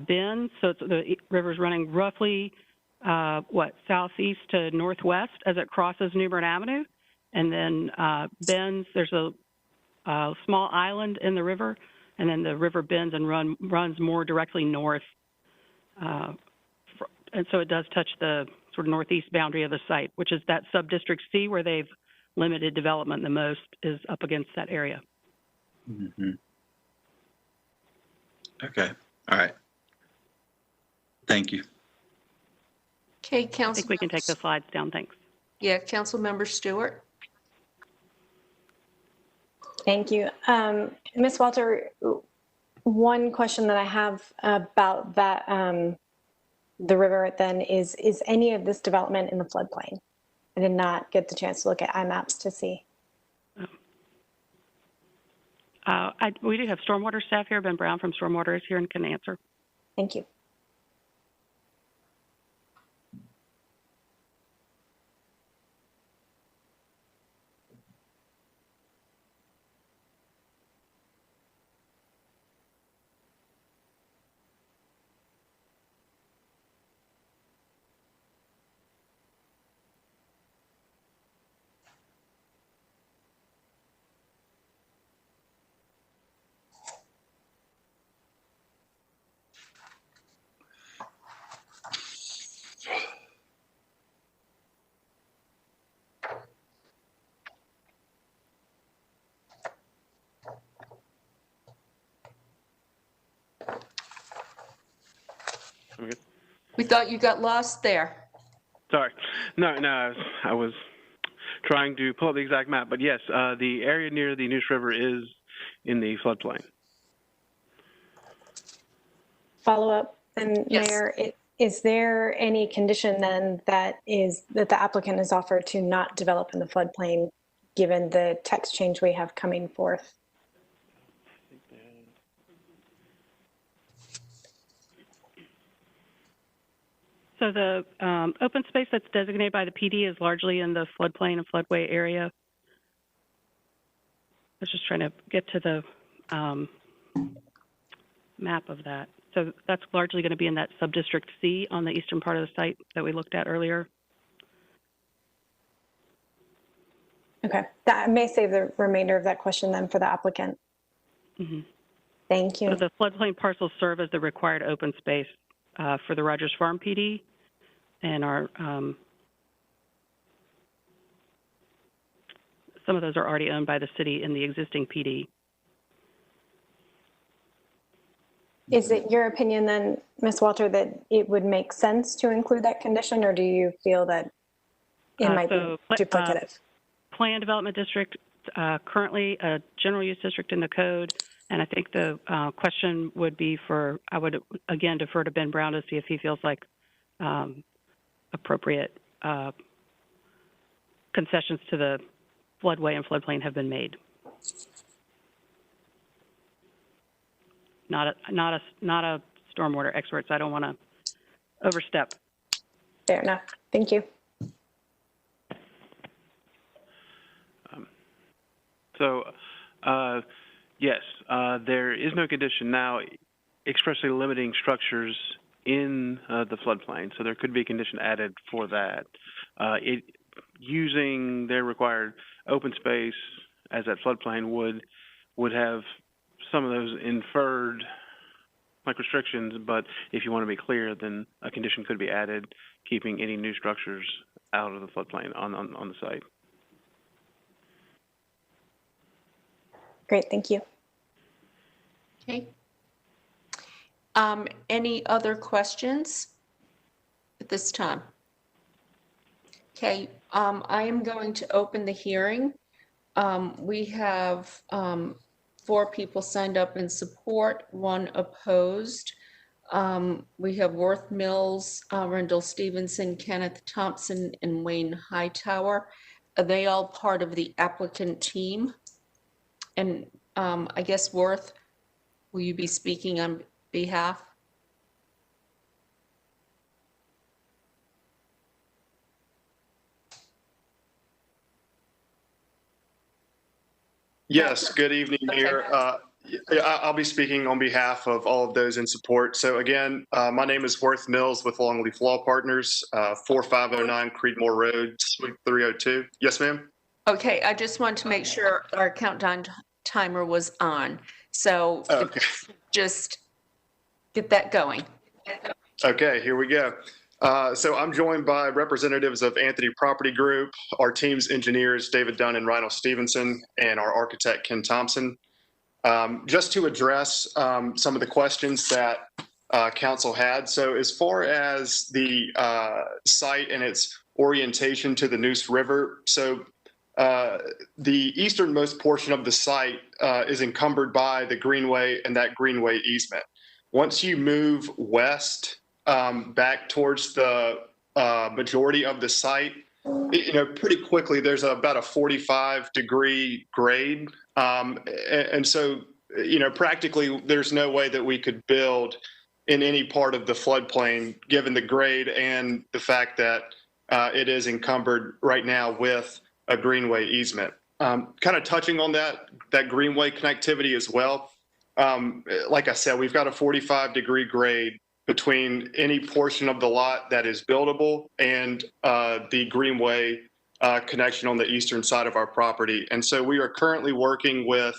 bends. So the river's running roughly southeast to northwest as it crosses New Bern Avenue, and then bends. There's a small island in the river, and then the river bends and runs more directly north, and so it does touch the sort of northeast boundary of the site, which is that subdistrict C, where they've limited development the most, is up against that area. Mm-hmm. Okay. All right. Thank you. Okay, I Council. think we can take the slides down. Thanks. Yeah, Councilmember Stewart. Thank you. Ms. Walter, one question that I have about that, the river then is any of this development in the floodplain? I did not get the chance to look at iMaps to see. We do have stormwater staff here. Ben Brown from Stormwater is here and can answer. Thank you. We thought you got lost there. Sorry. No, I was trying to pull up the exact map, but yes, the area near the Neuse River is in the floodplain. Follow up, and Yes. Mayor, is there any condition then that the applicant is offered to not develop in the floodplain, given the text change we have coming forth? So the open space that's designated by the PD is largely in the floodplain and floodway area. I was just trying to get to the map of that. So that's largely going to be in that subdistrict C on the eastern part of the site that we looked at earlier. Okay, that may save the remainder of that question then for the applicant. Mm-hmm. Thank you. So the floodplain parcels serve as the required open space for the Rogers Farm PD, and our some of those are already owned by the city in the existing PD. Is it your opinion then, Ms. Walter, that it would make sense to include that condition, or do you feel that it might be duplicative? Plan Development District, currently a general use district in the code, and I think the question would be for, I would again defer to Ben Brown to see if he feels like appropriate concessions to the floodway and floodplain have been made. Not a stormwater expert, so I don't want to overstep. Fair enough. Thank you. Yes, there is no condition now expressly limiting structures in the floodplain, so there could be a condition added for that. Using their required open space as that floodplain would have some of those inferred like restrictions, but if you want to be clear, then a condition could be added, keeping any new structures out of the floodplain on the site. Great, thank you. Okay. Any other questions at this time? Okay, I am going to open the hearing. We have 4 people signed up in support, 1 opposed. We have Worth Mills, Rendell Stevenson, Kenneth Thompson, and Wayne Hightower. Are they all part of the applicant team? And I guess Worth, will you be speaking on behalf? Yes, good evening, Mayor. I'll be speaking on behalf of all of those in support. So again, my name is Worth Mills with Longleaf Law Partners, 4509 Creedmoor Road, Suite 302. Yes, ma'am? Okay, I just want to make sure our countdown timer was on. So just get that going. Okay, here we go. So I'm joined by representatives of Anthony Property Group, our team's engineers, David Dunn and Reinhold Stevenson, and our architect, Ken Thompson. Just to address some of the questions that council had. So as far as the site and its orientation to the Neuse River, so the easternmost portion of the site is encumbered by the greenway and that greenway easement. Once you move west, back towards the majority of the site, pretty quickly there's about a 45-degree grade. And so, practically there's no way that we could build in any part of the floodplain given the grade and the fact that it is encumbered right now with a greenway easement. Kind of touching on that greenway connectivity as well. Like I said, we've got a 45-degree grade between any portion of the lot that is buildable and the greenway connection on the eastern side of our property. And so we are currently working with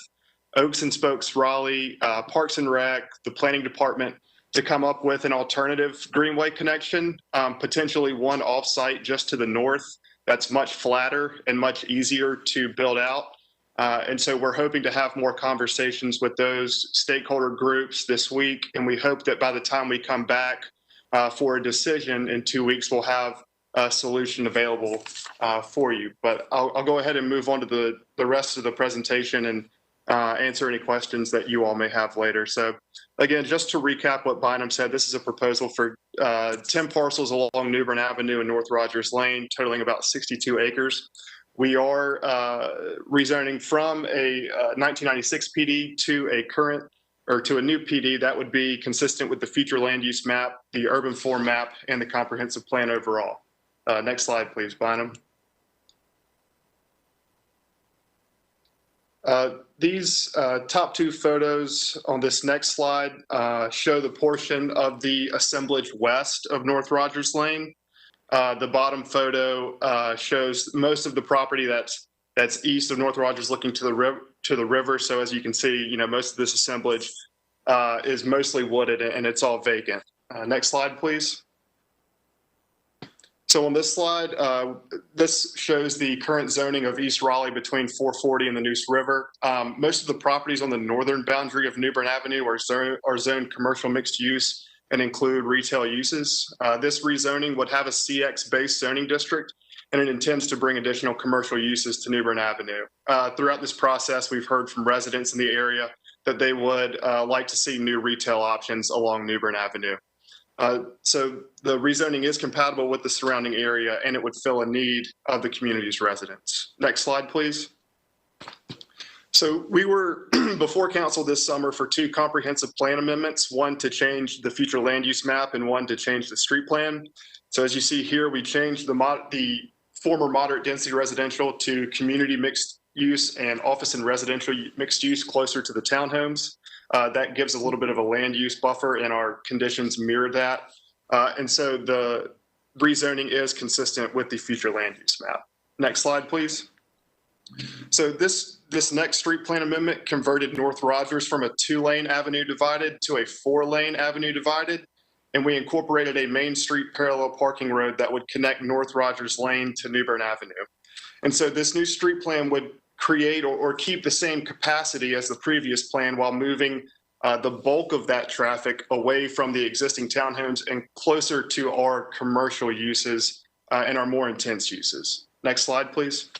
Oaks and Spokes Raleigh, Parks and Rec, the planning department to come up with an alternative greenway connection, potentially one off-site just to the north that's much flatter and much easier to build out. And so we're hoping to have more conversations with those stakeholder groups this week. And we hope that by the time we come back for a decision in 2 weeks, we'll have a solution available for you. But I'll go ahead and move on to the rest of the presentation and answer any questions that you all may have later. So again, just to recap what Bynum said, this is a proposal for 10 parcels along New Bern Avenue and North Rogers Lane, totaling about 62 acres. We are rezoning from a 1996 PD to a current or to a new PD that would be consistent with the future land use map, the urban form map, and the comprehensive plan overall. Next slide, please, Bynum. These top two photos on this next slide show the portion of the assemblage west of North Rogers Lane. The bottom photo shows most of the property that's east of North Rogers looking to the river. So as you can see, most of this assemblage is mostly wooded and it's all vacant. Next slide, please. So on this slide, this shows the current zoning of East Raleigh between 440 and the Neuse River. Most of the properties on the northern boundary of New Bern Avenue are zoned commercial mixed use and include retail uses. This rezoning would have a CX-based zoning district, and it intends to bring additional commercial uses to New Bern Avenue. Throughout this process, we've heard from residents in the area that they would like to see new retail options along New Bern Avenue. So the rezoning is compatible with the surrounding area, and it would fill a need of the community's residents. Next slide, please. So we were before council this summer for two comprehensive plan amendments, one to change the future land use map and one to change the street plan. So as you see here, we changed the former moderate density residential to community mixed use and office and residential mixed use closer to the townhomes. That gives a little bit of a land use buffer, and our conditions mirror that. And so the rezoning is consistent with the future land use map. Next slide, please. So this next street plan amendment converted North Rogers from a 2-lane avenue divided to a 4-lane avenue divided, and we incorporated a Main Street parallel parking road that would connect North Rogers Lane to New Bern Avenue. And so this new street plan would create or keep the same capacity as the previous plan while moving the bulk of that traffic away from the existing townhomes and closer to our commercial uses and our more intense uses. Next slide, please.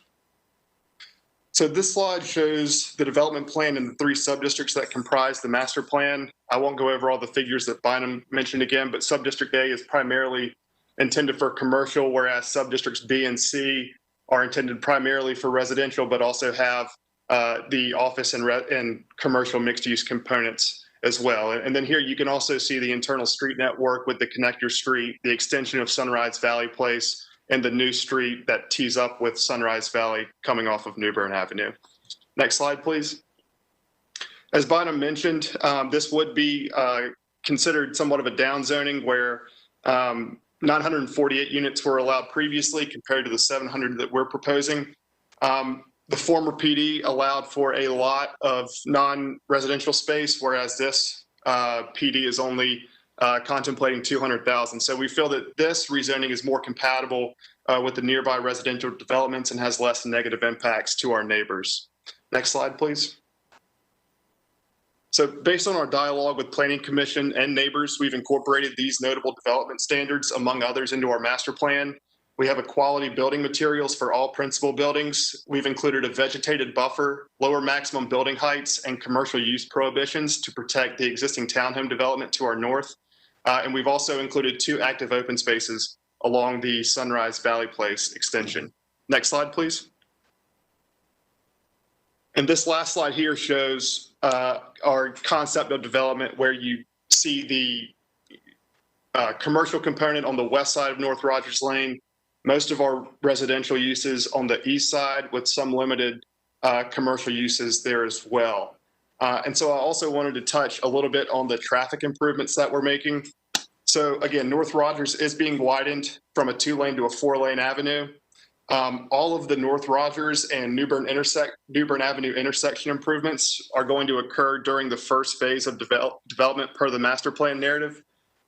So this slide shows the development plan in the 3 subdistricts that comprise the master plan. I won't go over all the figures that Bynum mentioned again, but subdistrict A is primarily intended for commercial, whereas subdistricts B and C are intended primarily for residential, but also have the office and commercial mixed use components as well. And then here you can also see the internal street network with the connector street, the extension of Sunrise Valley Place, and the new street that tees up with Sunrise Valley coming off of New Bern Avenue. Next slide, please. As Bynum mentioned, this would be considered somewhat of a downzoning where 948 units were allowed previously compared to the 700 that we're proposing. The former PD allowed for a lot of non-residential space, whereas this PD is only contemplating 200,000. So we feel that this rezoning is more compatible with the nearby residential developments and has less negative impacts to our neighbors. Next slide, please. So based on our dialogue with Planning Commission and neighbors, we've incorporated these notable development standards, among others, into our master plan. We have a quality building materials for all principal buildings. We've included a vegetated buffer, lower maximum building heights, and commercial use prohibitions to protect the existing townhome development to our north. And we've also included 2 active open spaces along the Sunrise Valley Place extension. Next slide, please. And this last slide here shows our concept of development where you see the commercial component on the west side of North Rogers Lane, most of our residential uses on the east side with some limited commercial uses there as well. And so I also wanted to touch a little bit on the traffic improvements that we're making. So again, North Rogers is being widened from a 2-lane to a 4-lane avenue. All of the North Rogers and New Bern Avenue intersection improvements are going to occur during the first phase of development per the master plan narrative.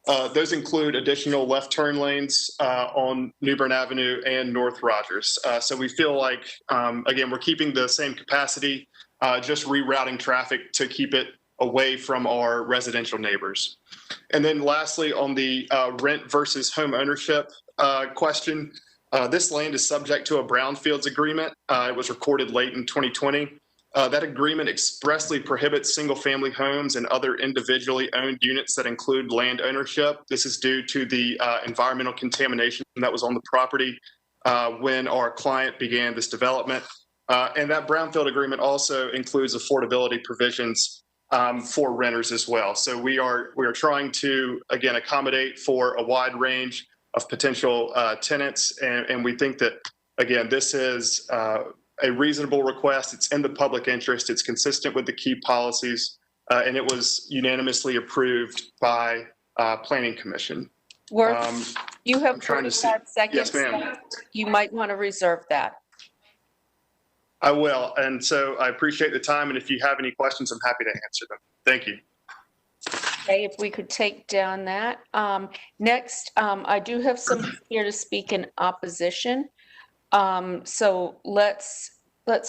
Those include additional left turn lanes on New Bern Avenue and North Rogers. So we feel like, again, we're keeping the same capacity, just rerouting traffic to keep it away from our residential neighbors. And then lastly, on the rent versus home ownership question, this land is subject to a brownfields agreement. It was recorded late in 2020. That agreement expressly prohibits single-family homes and other individually owned units that include land ownership. This is due to the environmental contamination that was on the property when our client began this development. And that brownfield agreement also includes affordability provisions for renters as well. So we are trying to, again, accommodate for a wide range of potential tenants. And we think that, again, this is a reasonable request. It's in the public interest. It's consistent with the key policies. And it was unanimously approved by Planning Commission. Worth, you have 45 seconds. Yes, ma'am. You might want to reserve that. I will. And so I appreciate the time. And if you have any questions, I'm happy to answer them. Thank you. Okay, if we could take down that. Next, I do have some here to speak in opposition. So let's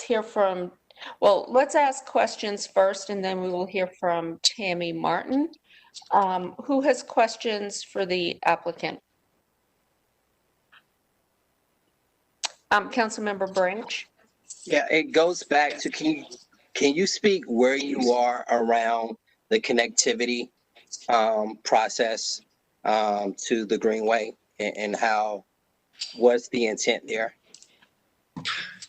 hear from, well, let's ask questions first, and then we will hear from Tammy Martin. Who has questions for the applicant? Councilmember Branch. Yeah, it goes back to, can you speak where you are around the connectivity process to the Greenway and what's the intent there?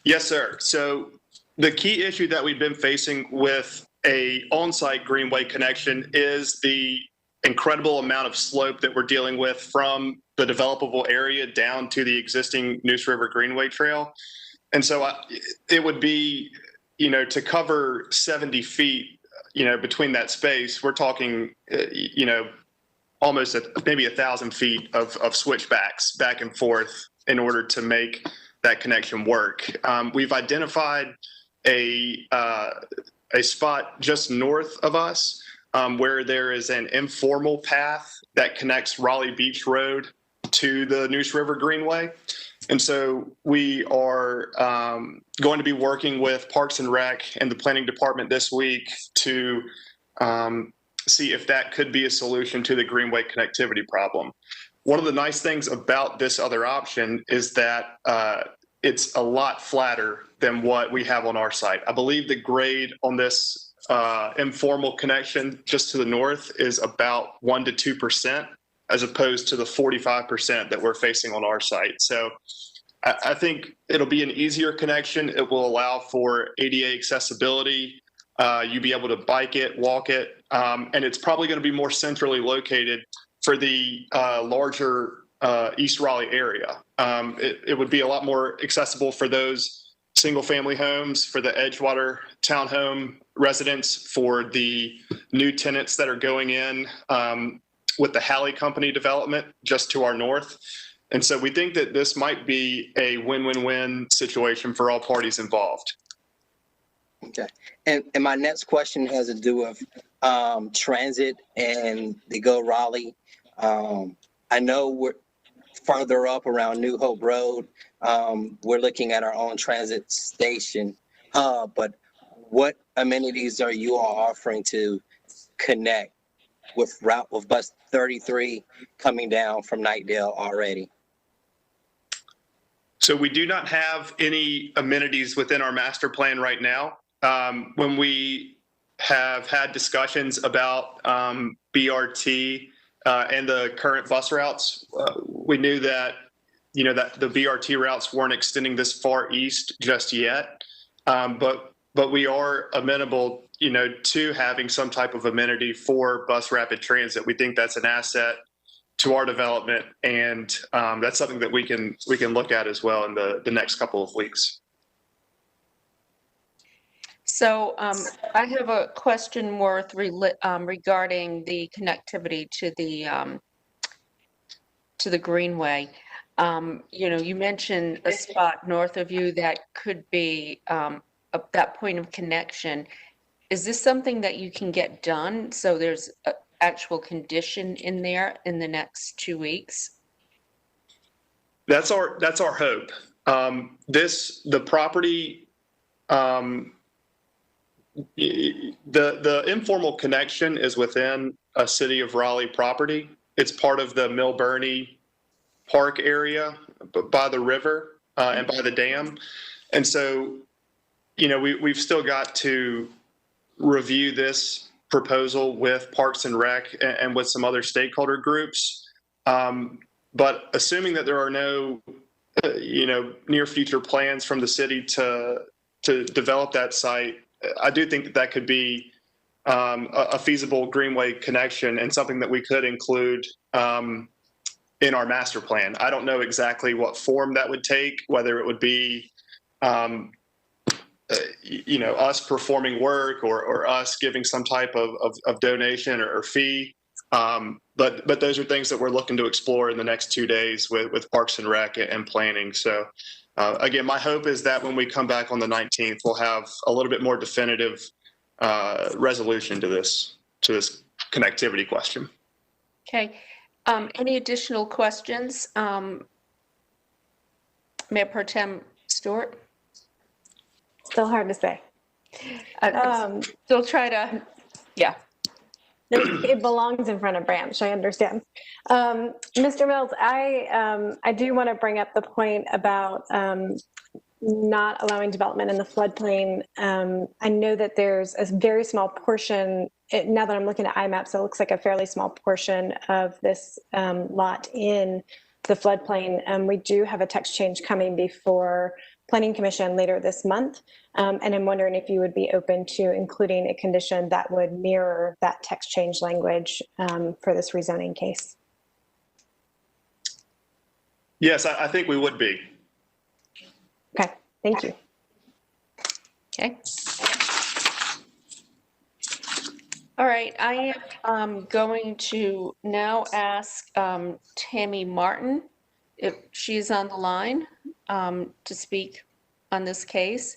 Yes, sir. So the key issue that we've been facing with a on-site Greenway connection is the incredible amount of slope that we're dealing with from the developable area down to the existing Neuse River Greenway Trail. And so it would be, to cover 70 feet, between that space, we're talking, almost maybe 1,000 feet of switchbacks back and forth in order to make that connection work. We've identified a spot just north of us where there is an informal path that connects Raleigh Beach Road to the Neuse River Greenway. And so we are going to be working with Parks and Rec and the Planning Department this week to see if that could be a solution to the Greenway connectivity problem. One of the nice things about this other option is that it's a lot flatter than what we have on our site. I believe the grade on this informal connection just to the north is about 1 to 2%. As opposed to the 45% that we're facing on our site. So I think it'll be an easier connection. It will allow for ADA accessibility. You'll be able to bike it, walk it, and it's probably going to be more centrally located for the larger East Raleigh area. It would be a lot more accessible for those single-family homes, for the Edgewater townhome residents, for the new tenants that are going in, with the Halley Company development just to our north. And so we think that this might be a win-win-win situation for all parties involved. Okay. And my next question has to do with transit and the Go Raleigh. I know we're farther up around New Hope Road. We're looking at our own transit station, but what amenities are you all offering to connect with bus 33 coming down from Knightdale already? So we do not have any amenities within our master plan right now. When we have had discussions about BRT and the current bus routes, we knew that that the BRT routes weren't extending this far east just yet, but we are amenable to having some type of amenity for bus rapid transit. We think that's an asset to our development, and that's something that we can look at as well in the next couple of weeks. So I have a question, Worth, regarding the connectivity to the Greenway. You mentioned a spot north of you that could be that point of connection. Is this something that you can get done? So there's an actual condition in there in the next 2 weeks? That's our hope. The property, the informal connection is within a City of Raleigh property. It's part of the Mill Burney Park area by the river and by the dam. And so, we've still got to review this proposal with Parks and Rec and with some other stakeholder groups. But assuming that there are no, near future plans from the city to develop that site, I do think that could be a feasible greenway connection and something that we could include in our master plan. I don't know exactly what form that would take, whether it would be, us performing work or us giving some type of donation or fee. But those are things that we're looking to explore in the next 2 days with Parks and Rec and planning. So again, my hope is that when we come back on the 19th, we'll have a little bit more definitive resolution to this connectivity question. Okay. Any additional questions? Mayor Pro Tem Stewart? Still hard to say. Still try to, yeah. It belongs in front of Branch, I understand. Mr. Mills, I do want to bring up the point about not allowing development in the floodplain. I know that there's a very small portion, now that I'm looking at IMAPs, it looks like a fairly small portion of this lot in the floodplain. We do have a text change coming before Planning Commission later this month. And I'm wondering if you would be open to including a condition that would mirror that text change language for this rezoning case. Yes, I think we would be. Okay, thank you. Okay. All right, I am going to now ask Tammy Martin if she's on the line to speak on this case.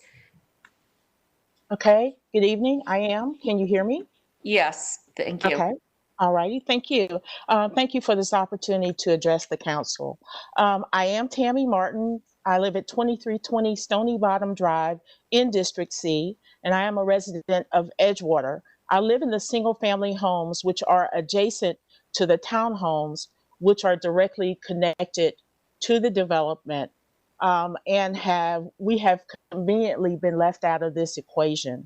Okay, good evening. I am. Can you hear me? Yes, thank you. Okay. All righty, thank you. Thank you for this opportunity to address the council. I am Tammy Martin. I live at 2320 Stony Bottom Drive in District C, and I am a resident of Edgewater. I live in the single family homes, which are adjacent to the townhomes, which are directly connected to the development, and we have conveniently been left out of this equation.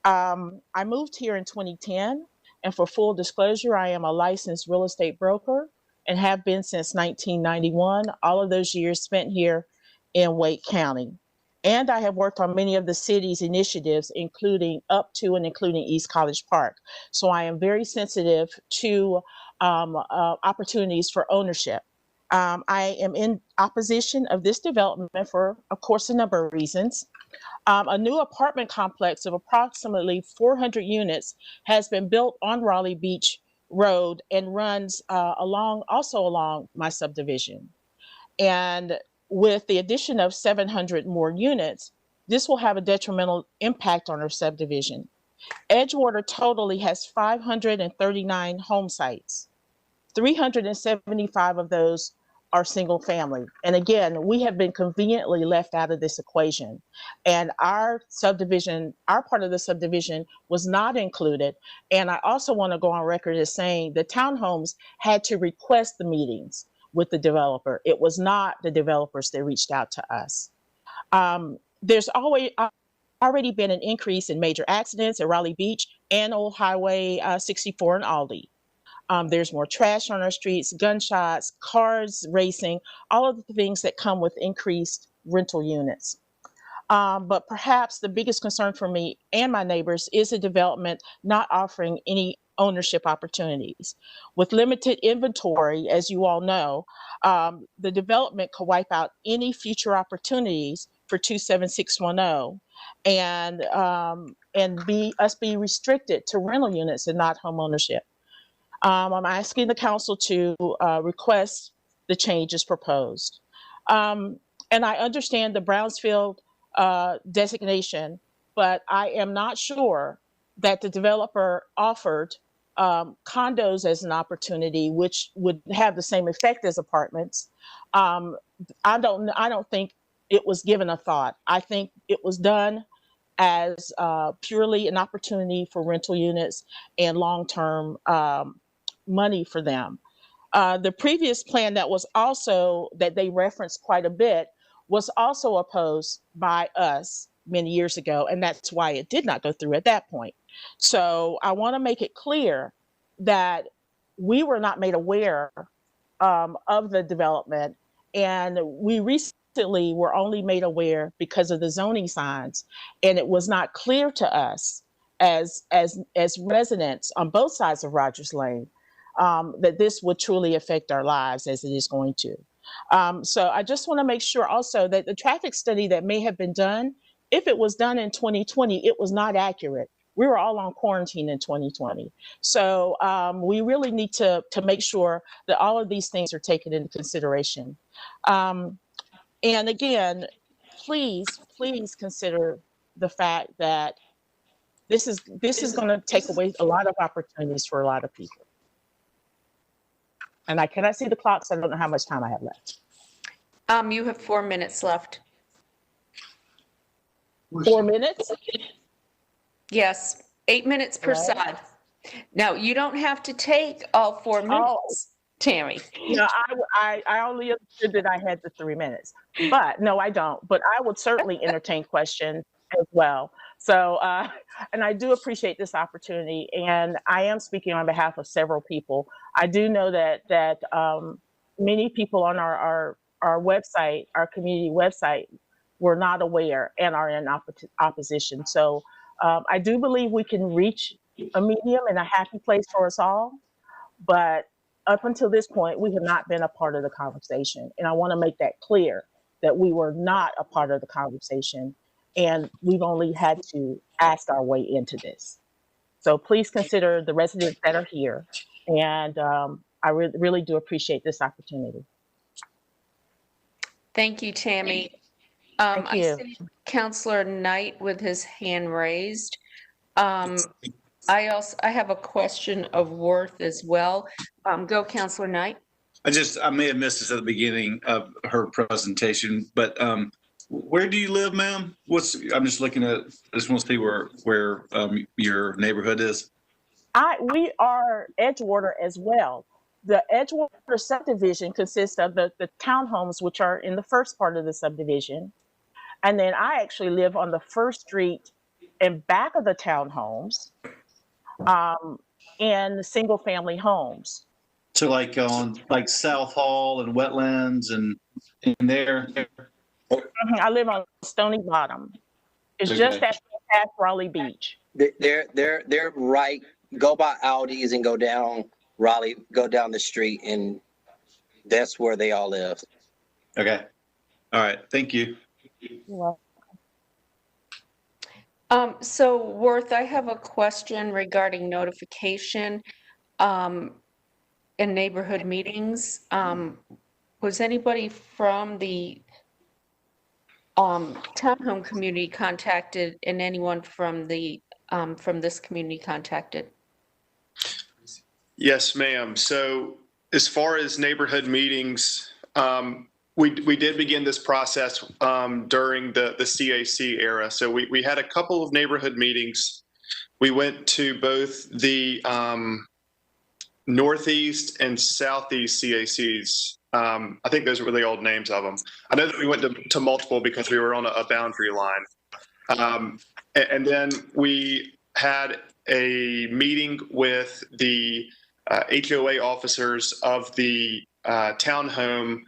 I moved here in 2010, and for full disclosure, I am a licensed real estate broker and have been since 1991, all of those years spent here in Wake County. And I have worked on many of the city's initiatives, including up to and including East College Park. So I am very sensitive to opportunities for ownership. I am in opposition of this development for, of course, a number of reasons. A new apartment complex of approximately 400 units has been built on Raleigh Beach Road and runs also along my subdivision. And with the addition of 700 more units, this will have a detrimental impact on our subdivision. Edgewater totally has 539 home sites. 375 of those are single family. And again, we have been conveniently left out of this equation. And our subdivision, our part of the subdivision was not included. And I also want to go on record as saying the townhomes had to request the meetings with the developer. It was not the developers that reached out to us. There's already been an increase in major accidents at Raleigh Beach and Old Highway 64 in Aldi. There's more trash on our streets, gunshots, cars racing, all of the things that come with increased rental units. But perhaps the biggest concern for me and my neighbors is the development not offering any ownership opportunities. With limited inventory, as you all know, the development could wipe out any future opportunities for 27610 and be restricted to rental units and not home ownership. I'm asking the council to request the changes proposed. And I understand the Brownsfield designation, but I am not sure that the developer offered condos as an opportunity, which would have the same effect as apartments. I don't think it was given a thought. I think it was done as purely an opportunity for rental units and long-term money for them. The previous plan that they referenced quite a bit was also opposed by us many years ago, and that's why it did not go through at that point. So I want to make it clear that we were not made aware of the development, and we recently were only made aware because of the zoning signs, and it was not clear to us as residents on both sides of Rogers Lane, that this would truly affect our lives as it is going to. So I just want to make sure also that the traffic study that may have been done, if it was done in 2020, it was not accurate. We were all on quarantine in 2020. So we really need to make sure that all of these things are taken into consideration. And again, please consider the fact that this is going to take away a lot of opportunities for a lot of people. And I cannot see the clock, so I don't know how much time I have left. You have 4 minutes left. 4 minutes? Yes, 8 minutes per side. Now, you don't have to take all 4 minutes, Tammy. No, I only understood that I had the 3 minutes, but no, I don't. But I would certainly entertain questions as well. So, and I do appreciate this opportunity, and I am speaking on behalf of several people. I do know that many people on our website, our community website, were not aware and are in opposition. So I do believe we can reach a medium and a happy place for us all, but up until this point, we have not been a part of the conversation. And I want to make that clear, that we were not a part of the conversation, and we've only had to ask our way into this. So please consider the residents that are here, and I really do appreciate this opportunity. Thank you, Tammy. Thank you. I see Councilor Knight with his hand raised. I have a question of Worth as well. Go, Councilor Knight. I may have missed this at the beginning of her presentation, but where do you live, ma'am? I'm just looking at, I just want to see where your neighborhood is. We are Edgewater as well. The Edgewater subdivision consists of the townhomes, which are in the first part of the subdivision. And then I actually live on the first street and back of the townhomes, and single family homes. So like on South Hall and Wetlands and in there? I live on Stony Bottom. It's just past Raleigh Beach. They're right. Go by Aldi's and go down Raleigh, go down the street, and that's where they all live. Okay. All right. Thank you. You're welcome. So Worth, I have a question regarding notification in neighborhood meetings. Was anybody from the townhome community contacted, and anyone from the from this community contacted? Yes, ma'am. So as far as neighborhood meetings, we did begin this process during the CAC era. So we had a couple of neighborhood meetings. We went to both the Northeast and Southeast CACs. I think those were the old names of them. I know that we went to multiple because we were on a boundary line. And then we had a meeting with the HOA officers of the townhome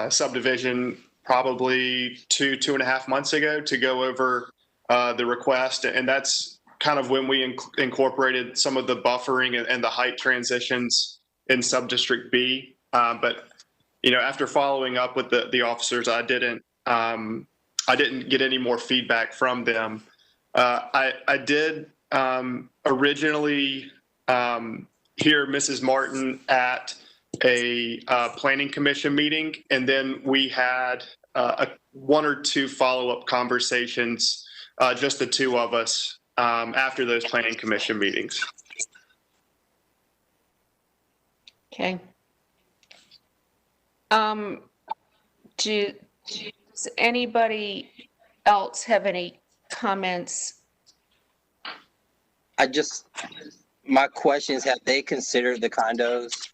subdivision probably 2.5 months ago to go over the request. And that's kind of when we incorporated some of the buffering and the height transitions in Subdistrict B. But, you know, after following up with the officers, I didn't get any more feedback from them. I did originally hear Mrs. Martin at a planning commission meeting, and then we had 1 or 2 follow-up conversations, just the 2 of us, after those planning commission meetings. Okay. Does anybody else have any comments? My question is, have they considered the condos,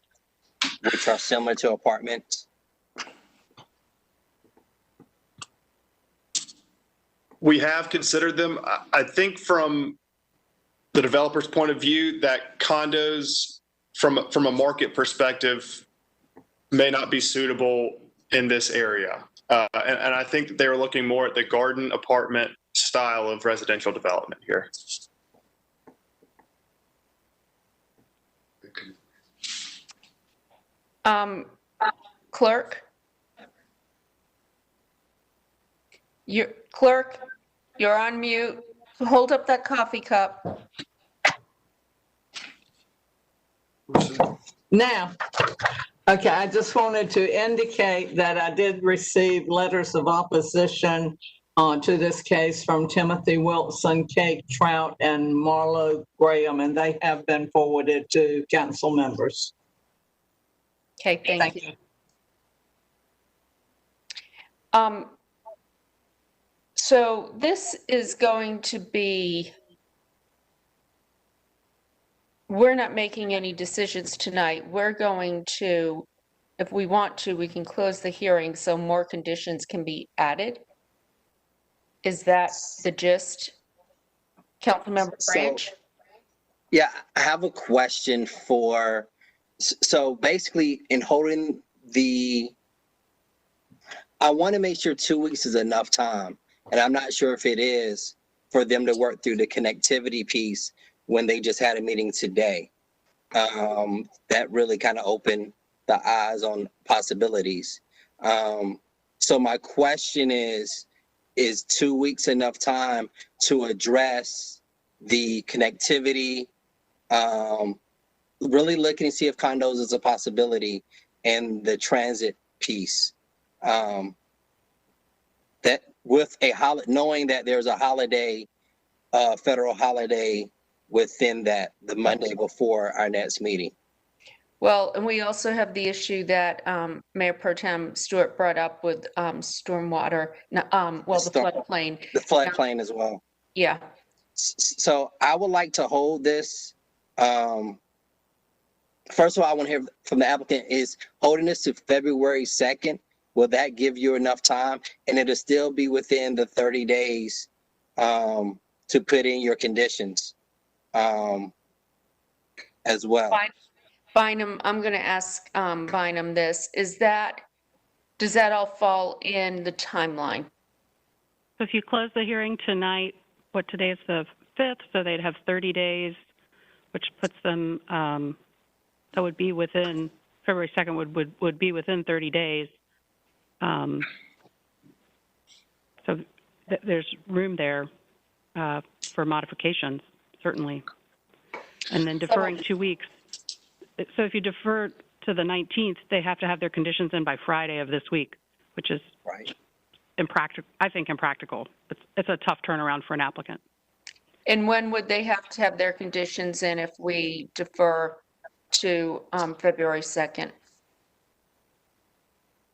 which are similar to apartments? We have considered them. I think from the developer's point of view, that condos from a market perspective may not be suitable in this area. And I think that they were looking more at the garden apartment style of residential development here. Clerk? Clerk, you're on mute. Hold up that coffee cup. Now, okay, I just wanted to indicate that I did receive letters of opposition to this case from Timothy Wilson, Kate Trout, and Marlo Graham, and they have been forwarded to council members. Okay, thank you. So this is going to be, we're not making any decisions tonight. We're going to, if we want to, we can close the hearing so more conditions can be added. Is that the gist? Councilmember Branch? Yeah, I have a question for, so basically in holding I want to make sure 2 weeks is enough time. And I'm not sure if it is for them to work through the connectivity piece when they just had a meeting today. That really kind of opened the eyes on possibilities. So my question is 2 weeks enough time to address the connectivity, really looking to see if condos is a possibility, and the transit piece? That with knowing that there's a holiday, federal holiday within that, the Monday before our next meeting. Well, and we also have the issue that Mayor Pro Tem Stewart brought up with stormwater, the floodplain. The floodplain as well. Yeah. So I would like to hold this. First of all, I want to hear from the applicant, is holding this to February 2nd. Will that give you enough time? And it'll still be within the 30 days to put in your conditions as well. Bynum, I'm going to ask Bynum this. Does that all fall in the timeline? So if you close the hearing tonight, today is the 5th, so they'd have 30 days, which puts them, that would be within, February 2nd would be within 30 days. So there's room there for modifications, certainly. And then deferring 2 weeks. So if you defer to the 19th, they have to have their conditions in by Friday of this week, which is impractical. I think impractical. It's a tough turnaround for an applicant. And when would they have to have their conditions in if we defer to February 2nd?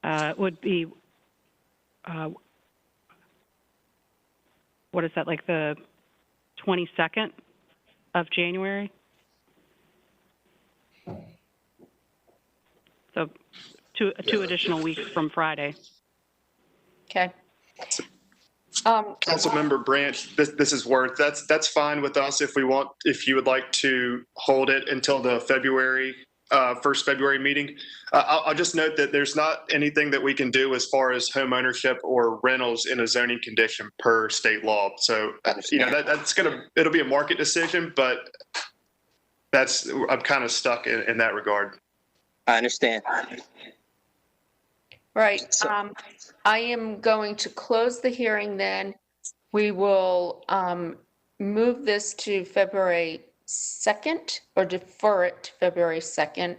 It would be, what is that, like the 22nd of January? So two additional weeks from Friday. Okay. Councilmember Branch, this is Worth. That's fine with us if you would like to hold it until the first February meeting. I'll just note that there's not anything that we can do as far as home ownership or rentals in a zoning condition per state law. So, it'll be a market decision, but I'm kind of stuck in that regard. I understand. Right. I am going to close the hearing then. We will move this to February 2nd or defer it to February 2nd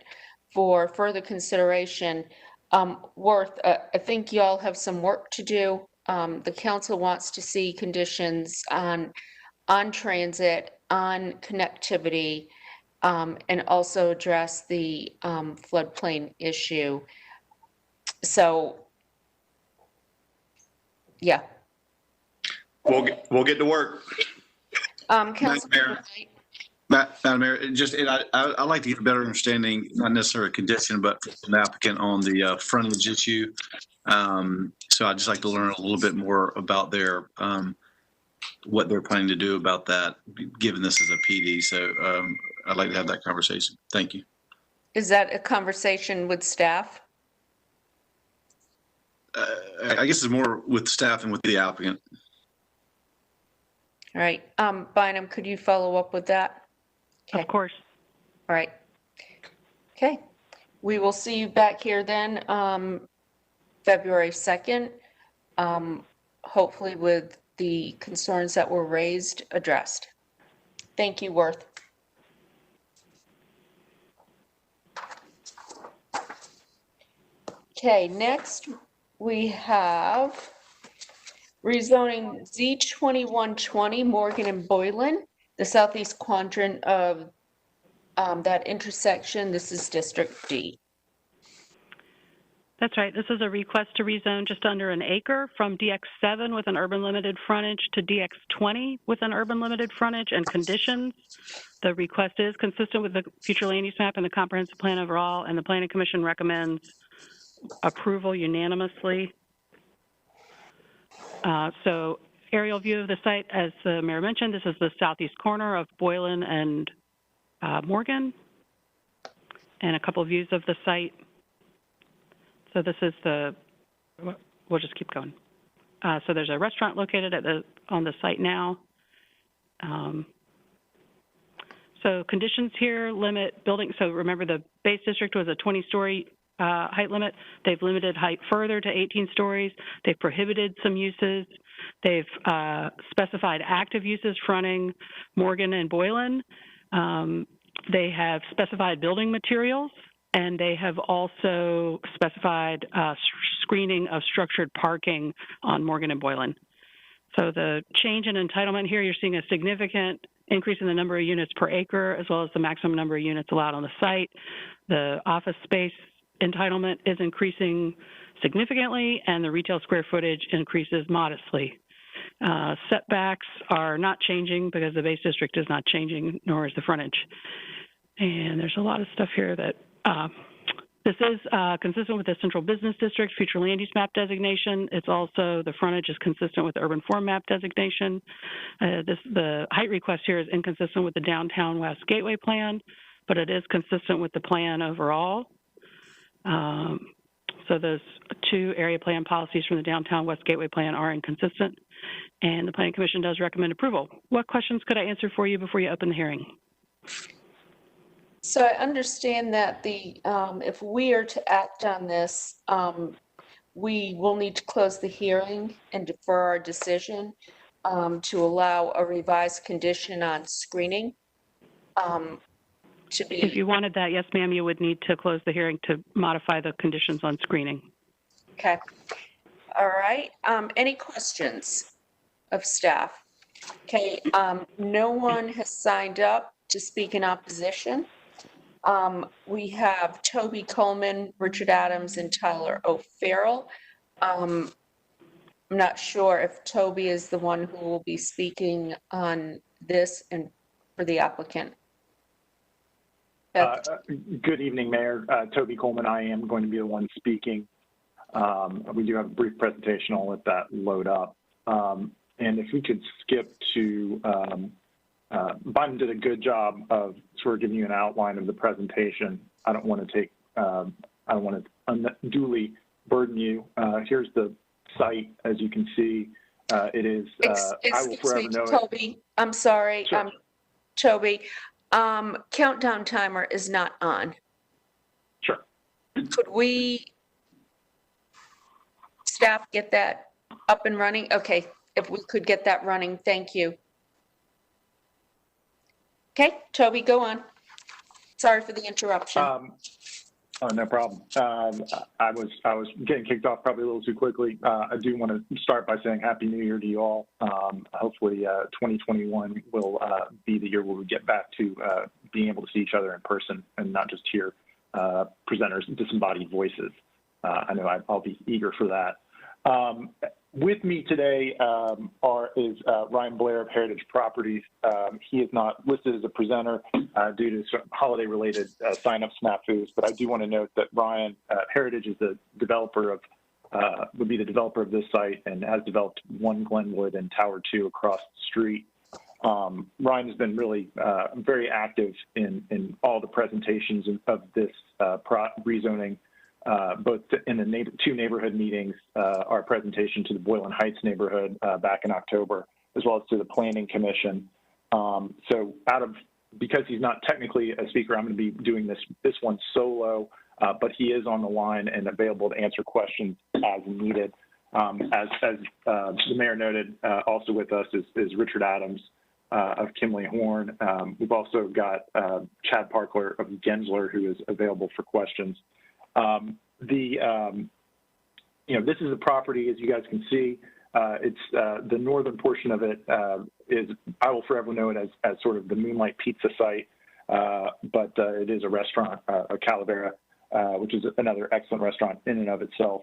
for further consideration. Worth, I think y'all have some work to do. The council wants to see conditions on transit, on connectivity, and also address the floodplain issue. So, yeah. We'll get to work. Councilman Madam Mayor, I'd like to get a better understanding, not necessarily a condition, but from the applicant on the frontage issue. So I'd just like to learn a little bit more about what they're planning to do about that, given this is a PD. So I'd like to have that conversation. Thank you. Is that a conversation with staff? I guess it's more with staff and with the applicant. All right. Bynum, could you follow up with that? Okay. Of course. All right. Okay. We will see you back here then, February 2nd, hopefully with the concerns that were raised addressed. Thank you, Worth. Okay, next we have rezoning Z2120 Morgan and Boylan, the southeast quadrant of that intersection. This is District D. That's right. This is a request to rezone just under an acre from DX7 with an urban limited frontage to DX20 with an urban limited frontage and conditions. The request is consistent with the future land use map and the comprehensive plan overall, and the Planning Commission recommends approval unanimously. So aerial view of the site, as the mayor mentioned, this is the southeast corner of Boylan and Morgan, and a couple of views of the site. So this is the, we'll just keep going. So there's a restaurant located on the site now. So conditions here limit building. So remember, the base district was a 20-story height limit. They've limited height further to 18 stories. They've prohibited some uses. They've specified active uses fronting Morgan and Boylan. They have specified building materials, and they have also specified screening of structured parking on Morgan and Boylan. So the change in entitlement here, you're seeing a significant increase in the number of units per acre, as well as the maximum number of units allowed on the site. The office space entitlement is increasing significantly, and the retail square footage increases modestly. Setbacks are not changing because the base district is not changing, nor is the frontage. And there's a lot of stuff here that this is consistent with the central business district future land use map designation. It's also, the frontage is consistent with the urban form map designation. The height request here is inconsistent with the downtown west gateway plan, but it is consistent with the plan overall. So those two area plan policies from the downtown west gateway plan are inconsistent, and the Planning Commission does recommend approval. What questions could I answer for you before you open the hearing? So I understand that if we are to act on this, we will need to close the hearing and defer our decision to allow a revised condition on screening. If you wanted that, yes, ma'am, you would need to close the hearing to modify the conditions on screening. Okay. All right. Any questions of staff? Okay. No one has signed up to speak in opposition. We have Toby Coleman, Richard Adams, and Tyler O'Farrell. I'm not sure if Toby is the one who will be speaking on this and for the applicant. Good evening, Mayor. Toby Coleman, I am going to be the one speaking. We do have a brief presentation. I'll let that load up. And if we could skip to, Biden did a good job of sort of giving you an outline of the presentation. I don't want to unduly burden you. Here's the site, as you can see. It is, I will forever know it. Toby, I'm sorry. Sure. Toby, countdown timer is not on. Sure. Could we, staff, get that up and running? Okay, if we could get that running, thank you. Okay, Toby, go on. Sorry for the interruption. Oh, no problem. I was getting kicked off probably a little too quickly. I do want to start by saying Happy New Year to you all. Hopefully 2021 will be the year where we get back to being able to see each other in person and not just hear presenters' disembodied voices. I know I'll be eager for that. With me today is Ryan Blair of Heritage Properties. He is not listed as a presenter due to some holiday-related sign-up snafus, but I do want to note that Ryan, Heritage is the developer of, would be the developer of this site and has developed One Glenwood and Tower 2 across the street. Ryan has been really very active in all the presentations of this rezoning. Both in the two neighborhood meetings, our presentation to the Boylan Heights neighborhood back in October, as well as to the Planning Commission. So because he's not technically a speaker, I'm going to be doing this one solo. but he is on the line and available to answer questions as needed. As the mayor noted, also with us is Richard Adams of Kimley Horn. We've also got Chad Parkler of Gensler, who is available for questions. This is a property, as you guys can see. It's the northern portion of it is, I will forever know it as sort of the Moonlight Pizza site, but it is a restaurant, a Calavera, which is another excellent restaurant in and of itself.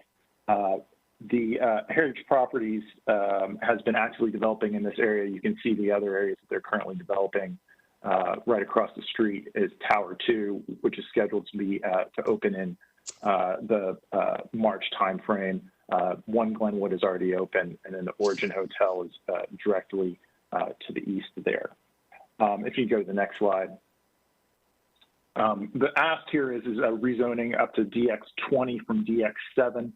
The Heritage Properties has been actively developing in this area. You can see the other areas that they're currently developing. Right across the street is Tower 2, which is scheduled to be to open in the March timeframe. One Glenwood is already open, and then the Origin Hotel is directly to the east there. If you go to the next slide. The ask here is a rezoning up to DX20 from DX7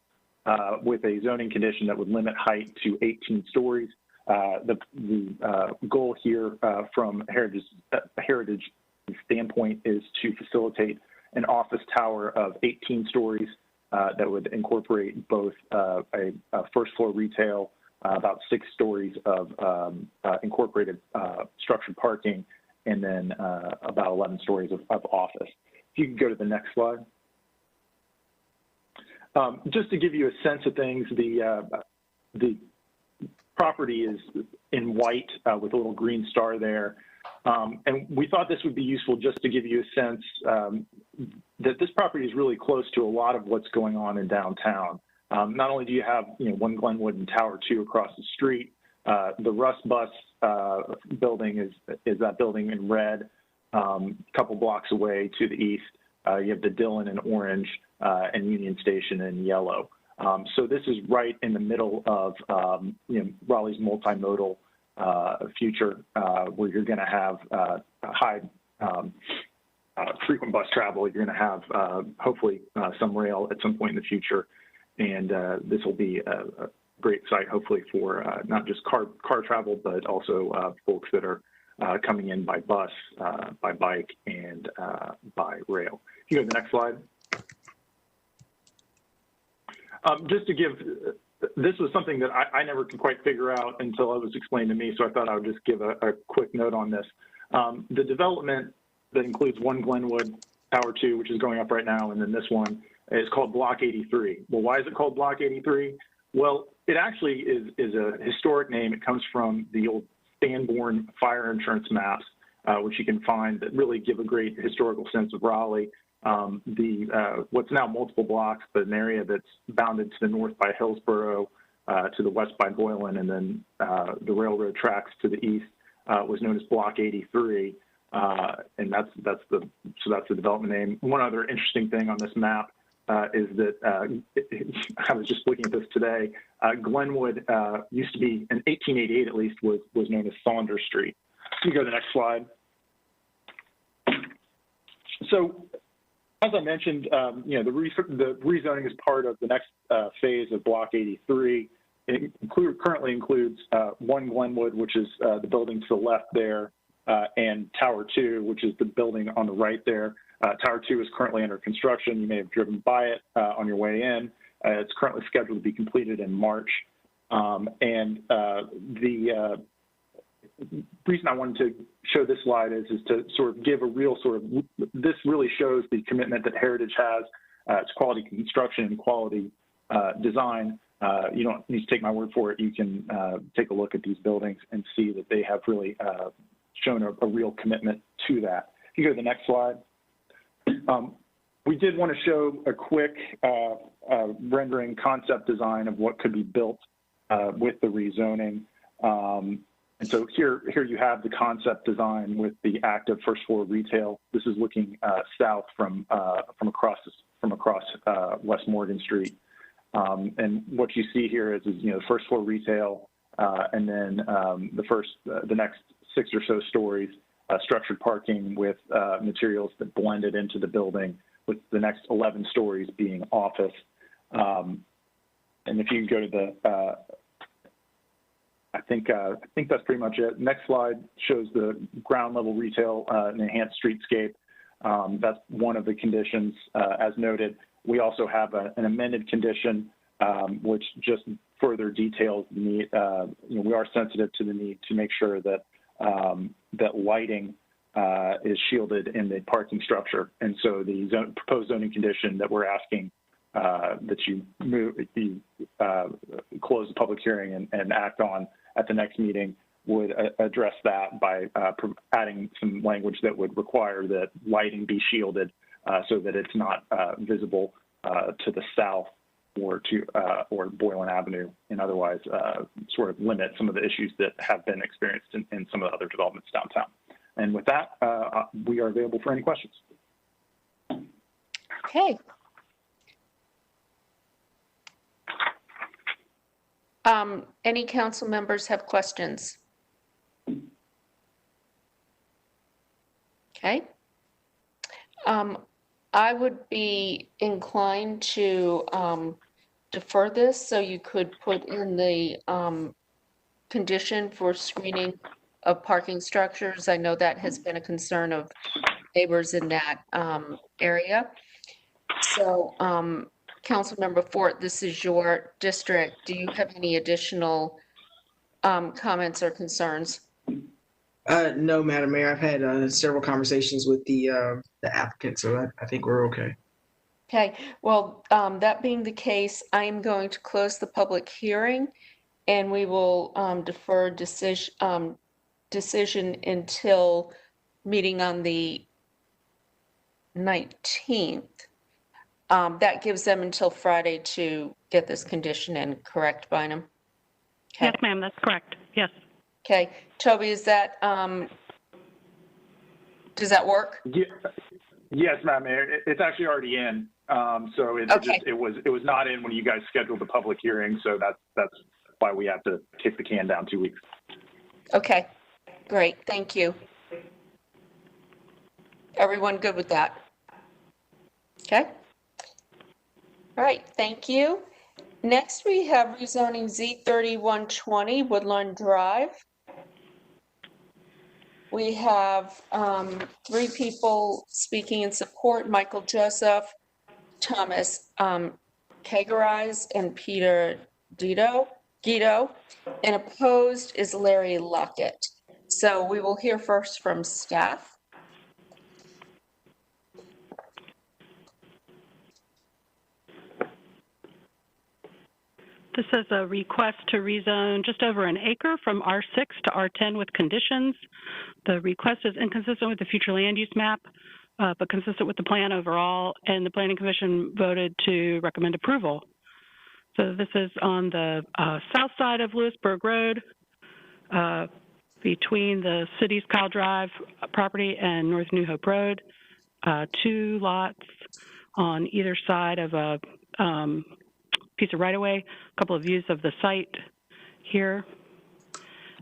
with a zoning condition that would limit height to 18 stories. The goal here from Heritage standpoint is to facilitate an office tower of 18 stories that would incorporate both a first floor retail, about 6 stories of incorporated structured parking, and then about 11 stories of office. If you can go to the next slide. Just to give you a sense of things, the property is in white with a little green star there. And we thought this would be useful just to give you a sense that this property is really close to a lot of what's going on in downtown. Not only do you have One Glenwood and Tower 2 across the street, the Russ Bus building is that building in red, a couple blocks away to the east. You have the Dillon in orange and Union Station in yellow. So this is right in the middle of Raleigh's multimodal future, where you're going to have high frequent bus travel. You're going to have hopefully some rail at some point in the future, and this will be a great site hopefully for not just car travel, but also folks that are coming in by bus, by bike, and by rail. If you go to the next slide. Just to give, this was something that I never could quite figure out until it was explained to me, so I thought I would just give a quick note on this. The development that includes One Glenwood, Tower 2, which is going up right now, and then this one is called Block 83. Well, why is it called Block 83? Well, it actually is a historic name. It comes from the old Sanborn fire insurance maps, which you can find that really give a great historical sense of Raleigh. What's now multiple blocks, but an area that's bounded to the north by Hillsborough, to the west by Boylan, and then the railroad tracks to the east was known as Block 83, and that's the development name. One other interesting thing on this map is that I was just looking at this today. Glenwood used to be, in 1888 at least, was known as Saunders Street. You go to the next slide. So, as I mentioned, the rezoning is part of the next phase of Block 83. It currently includes One Glenwood, which is the building to the left there, and Tower 2, which is the building on the right there. Tower 2 is currently under construction. You may have driven by it on your way in. It's currently scheduled to be completed in March. The reason I wanted to show this slide is to sort of give a real this really shows the commitment that Heritage has to quality construction and quality design. You don't need to take my word for it. You can take a look at these buildings and see that they have really shown a real commitment to that. If you go to the next slide. We did want to show a quick rendering concept design of what could be built with the rezoning. And so here you have the concept design with the active first floor retail. This is looking south from across West Morgan Street. And what you see here is first floor retail, and then the next 6 or so stories, structured parking with materials that blended into the building, with the next 11 stories being office. And if you go to the I think that's pretty much it. Next slide shows the ground level retail and enhanced streetscape. That's one of the conditions, as noted. We also have an amended condition, which just further details the need. We are sensitive to the need to make sure that that lighting is shielded in the parking structure. And so the proposed zoning condition that we're asking that you close the public hearing and act on at the next meeting would address that by adding some language that would require that lighting be shielded so that it's not visible to the south or Boylan Avenue, and otherwise sort of limit some of the issues that have been experienced in some of the other developments downtown. And with that, we are available for any questions. Okay. Any council members have questions? Okay. I would be inclined to defer this, so you could put in the condition for screening of parking structures. I know that has been a concern of neighbors in that area. So, Councilmember Fort, this is your district. Do you have any additional comments or concerns? No, Madam Mayor. I've had several conversations with the applicant, so I think we're okay. Okay. Well, that being the case, I am going to close the public hearing, and we will defer decision until meeting on the 19th. That gives them until Friday to get this condition in, correct, Bynum? Okay. Yes, ma'am, that's correct. Yes. Okay. Toby, is that, does that work? Yeah. Yes, Madam Mayor. It's actually already in. So it was not in when you guys scheduled the public hearing. So that's why we have to kick the can down 2 weeks. Okay, great. Thank you. Everyone good with that? Okay. All right, thank you. Next, we have rezoning Z3120 Woodlawn Drive. We have 3 people speaking in support: Michael Joseph, Thomas Kagarize, and Peter Guido. And opposed is Larry Lockett. So we will hear first from staff. This is a request to rezone just over an acre from R6 to R10 with conditions. The request is inconsistent with the future land use map, but consistent with the plan overall, and the Planning Commission voted to recommend approval. So this is on the south side of Lewisburg Road, between the city's Kyle Drive property and North New Hope Road. 2 lots on either side of a piece of right-of-way, a couple of views of the site here.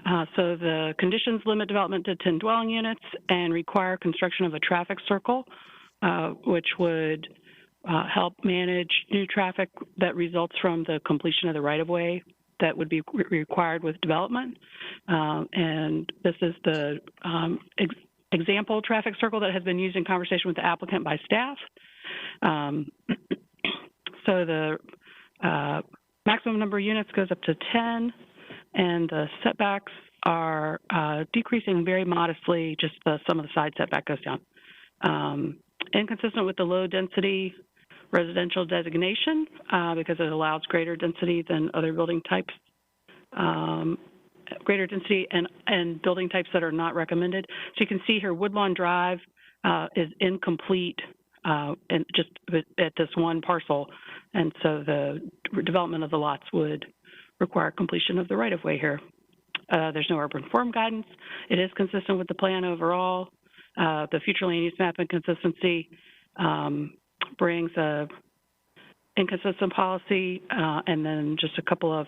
So the conditions limit development to 10 dwelling units and require construction of a traffic circle, which would help manage new traffic that results from the completion of the right-of-way that would be required with development. And this is the example traffic circle that has been used in conversation with the applicant by staff. So the maximum number of units goes up to 10, and the setbacks are decreasing very modestly. Just some of the side setback goes down. Inconsistent with the low density residential designation because it allows greater density than other building types, greater density and building types that are not recommended. So you can see here, Woodlawn Drive is incomplete and just at this one parcel. And so the development of the lots would require completion of the right-of-way here. There's no urban form guidance. It is consistent with the plan overall. The future land use map inconsistency brings a inconsistent policy and then just a couple of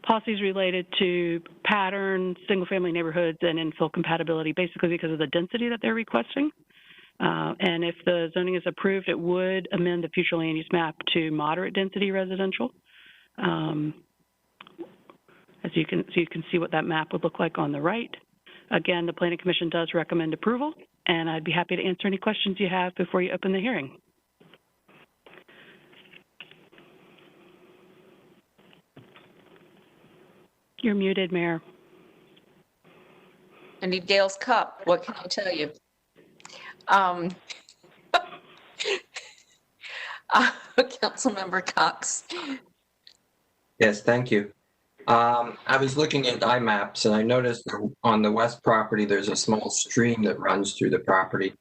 policies related to pattern, single-family neighborhoods, and infill compatibility, basically because of the density that they're requesting. And if the zoning is approved, it would amend the future land use map to moderate density residential. As you can see what that map would look like on the right. Again, the Planning Commission does recommend approval. and I'd be happy to answer any questions you have before you open the hearing. You're muted, Mayor. I need Gail's cup. What can I tell you? Councilmember Cox. Yes, thank you. I was looking at IMAPs and I noticed on the west property, there's a small stream that runs through the property.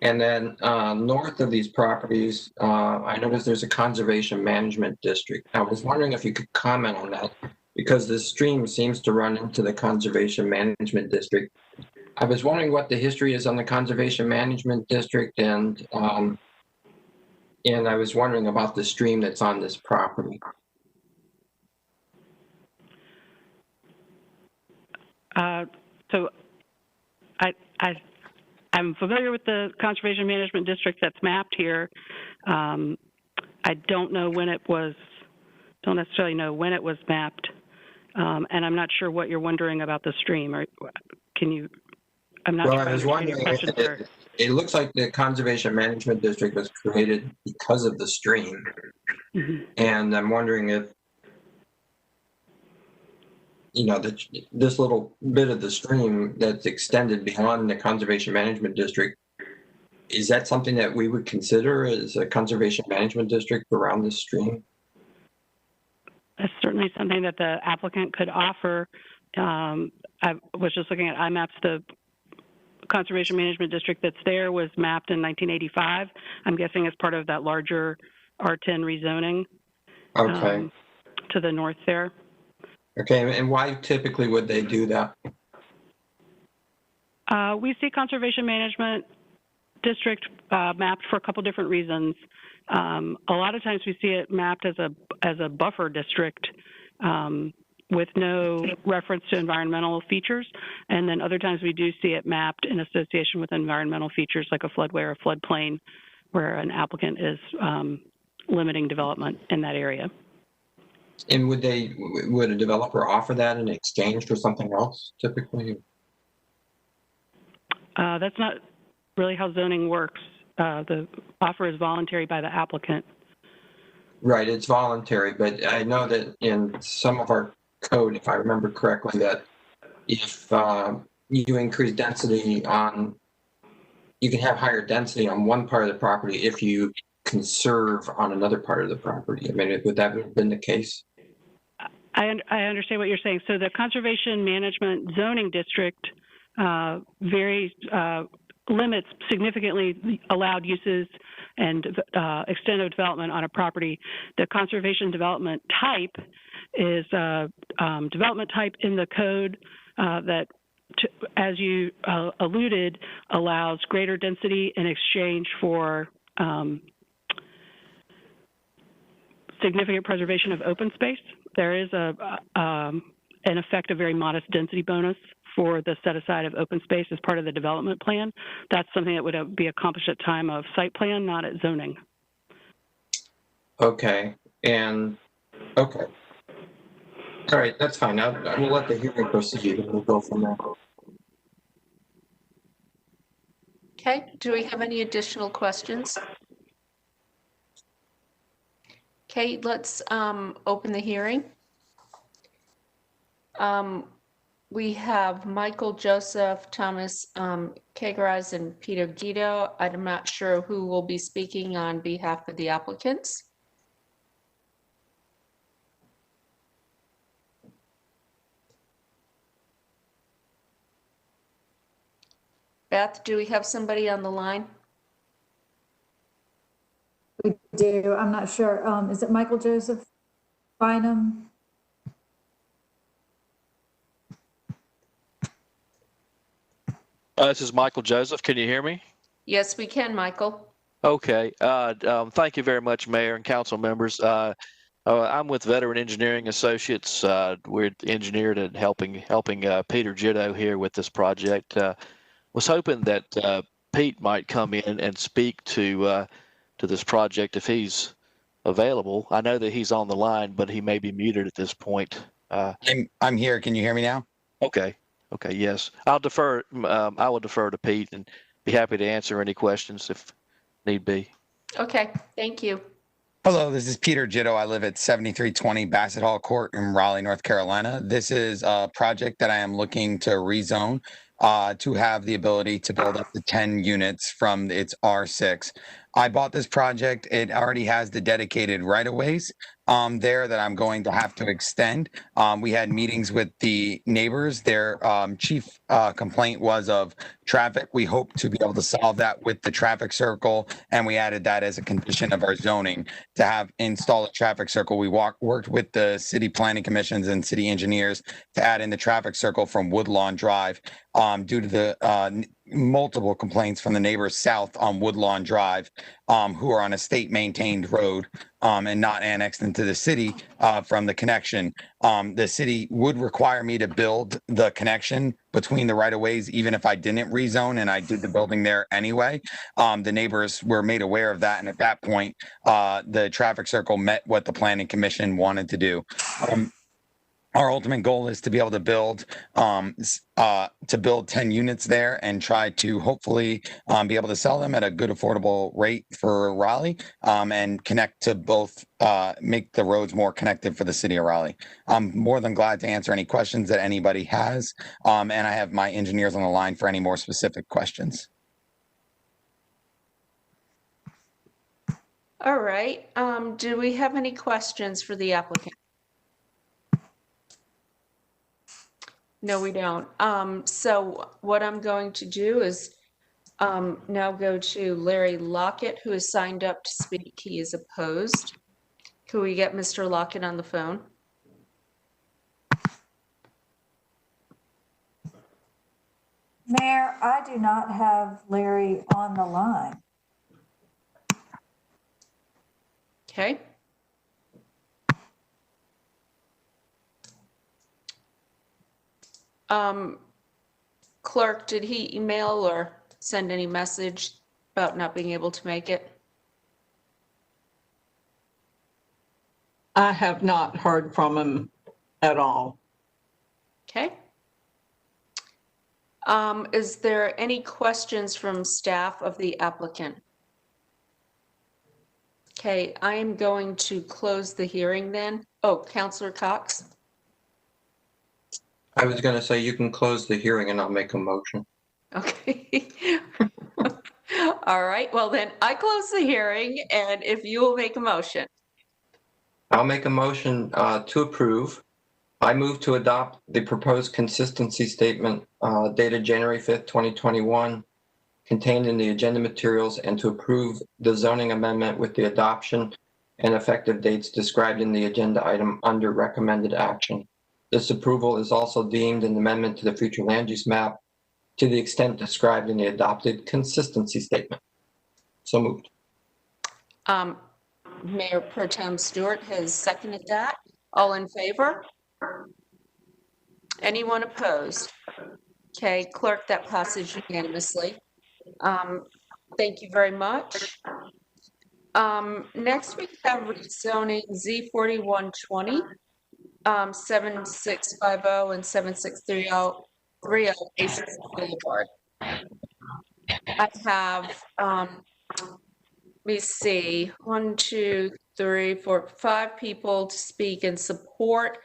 And then north of these properties, I noticed there's a conservation management district. I was wondering if you could comment on that because the stream seems to run into the conservation management district. I was wondering what the history is on the conservation management district, and I was wondering about the stream that's on this property. So I'm familiar with the conservation management district that's mapped here. I don't know when it was, don't necessarily know when it was mapped. And I'm not sure what you're wondering about the stream. Or can you, I'm not sure I was wondering if it looks like the conservation management district was created because of the stream. Mm-hmm. And I'm wondering if, you know, this little bit of the stream that's extended beyond the conservation management district, is that something that we would consider as a conservation management district around this stream? That's certainly something that the applicant could offer. I was just looking at IMAPs. The conservation management district that's there was mapped in 1985. I'm guessing as part of that larger R10 rezoning. Okay. To the north there. Okay, and why typically would they do that? We see conservation management district mapped for a couple different reasons. A lot of times we see it mapped as a buffer district with no reference to environmental features, and then other times we do see it mapped in association with environmental features like a floodway or a floodplain, where an applicant is limiting development in that area. And would a developer offer that in exchange for something else typically? That's not really how zoning works. The offer is voluntary by the applicant. Right, it's voluntary, but I know that in some of our code, if I remember correctly, that if you increase density on, you can have higher density on one part of the property if you conserve on another part of the property. I mean, would that have been the case? I understand what you're saying. So the conservation management zoning district limits significantly allowed uses and extent of development on a property. The conservation development type is development type in the code that, as you alluded, allows greater density in exchange for significant preservation of open space. There is in effect a very modest density bonus for the set aside of open space as part of the development plan. That's something that would be accomplished at time of site plan, not at zoning. Okay, and okay. All right, that's fine. I will let the hearing proceed and we'll go from there. Okay, do we have any additional questions? Okay, let's open the hearing. We have Michael, Joseph, Thomas, Kageraz, and Peter Guido. I'm not sure who will be speaking on behalf of the applicants. Beth, do we have somebody on the line? We do. I'm not sure. Is it Michael Joseph Bynum? This is Michael Joseph. Can you hear me? Yes, we can, Michael. Okay. Thank you very much, Mayor and council members. I'm with Veteran Engineering Associates. We're engineered and helping Peter Guido here with this project. Was hoping that Pete might come in and speak to this project if he's available. I know that he's on the line, but he may be muted at this point. I'm here. Can you hear me now? Okay. Okay. Yes, I'll defer. I will defer to Pete, and be happy to answer any questions if need be. Okay, thank you. Hello, this is Peter Jitto. I live at 7320 Bassett Hall Court in Raleigh, North Carolina. This is a project that I am looking to rezone to have the ability to build up to 10 units from its R6. I bought this project. It already has the dedicated right-of-ways there that I'm going to have to extend. We had meetings with the neighbors. Their chief complaint was of traffic. We hope to be able to solve that with the traffic circle, and we added that as a condition of our zoning to have install a traffic circle. We worked with the city planning commissions and city engineers to add in the traffic circle from Woodlawn Drive due to the multiple complaints from the neighbors south on Woodlawn Drive who are on a state maintained road and not annexed into the city from the connection. The city would require me to build the connection between the right of ways, even if I didn't rezone and I did the building there anyway. The neighbors were made aware of that. And at that point, the traffic circle met what the planning commission wanted to do. Our ultimate goal is to be able to build 10 units there and try to hopefully be able to sell them at a good affordable rate for Raleigh and connect to both, make the roads more connected for the city of Raleigh. I'm more than glad to answer any questions that anybody has. And I have my engineers on the line for any more specific questions. All right. Do we have any questions for the applicant? No, we don't. So what I'm going to do is now go to Larry Lockett, who is signed up to speak. He is opposed. Can we get Mr. Lockett on the phone? Mayor, I do not have Larry on the line. Okay. Clerk, did he email or send any message about not being able to make it? I have not heard from him at all. Okay. Is there any questions from staff of the applicant? Okay, I am going to close the hearing then. Oh, Councilor Cox. I was going to say you can close the hearing and I'll make a motion. Okay. All right, well then I close the hearing and if you will make a motion. I'll make a motion to approve. I move to adopt the proposed consistency statement dated January 5th, 2021, contained in the agenda materials, and to approve the zoning amendment with the adoption and effective dates described in the agenda item under recommended action. This approval is also deemed an amendment to the future land use map to the extent described in the adopted consistency statement. So moved. Mayor Pro Tem Stewart has seconded that. All in favor? Anyone opposed? Okay, clerk, that passes unanimously. Thank you very much. Next we have rezoning Z4120, 7650 and 7630 Acc Blvd. I have, let me see, 1, 2, 3, 4, 5 people to speak in support,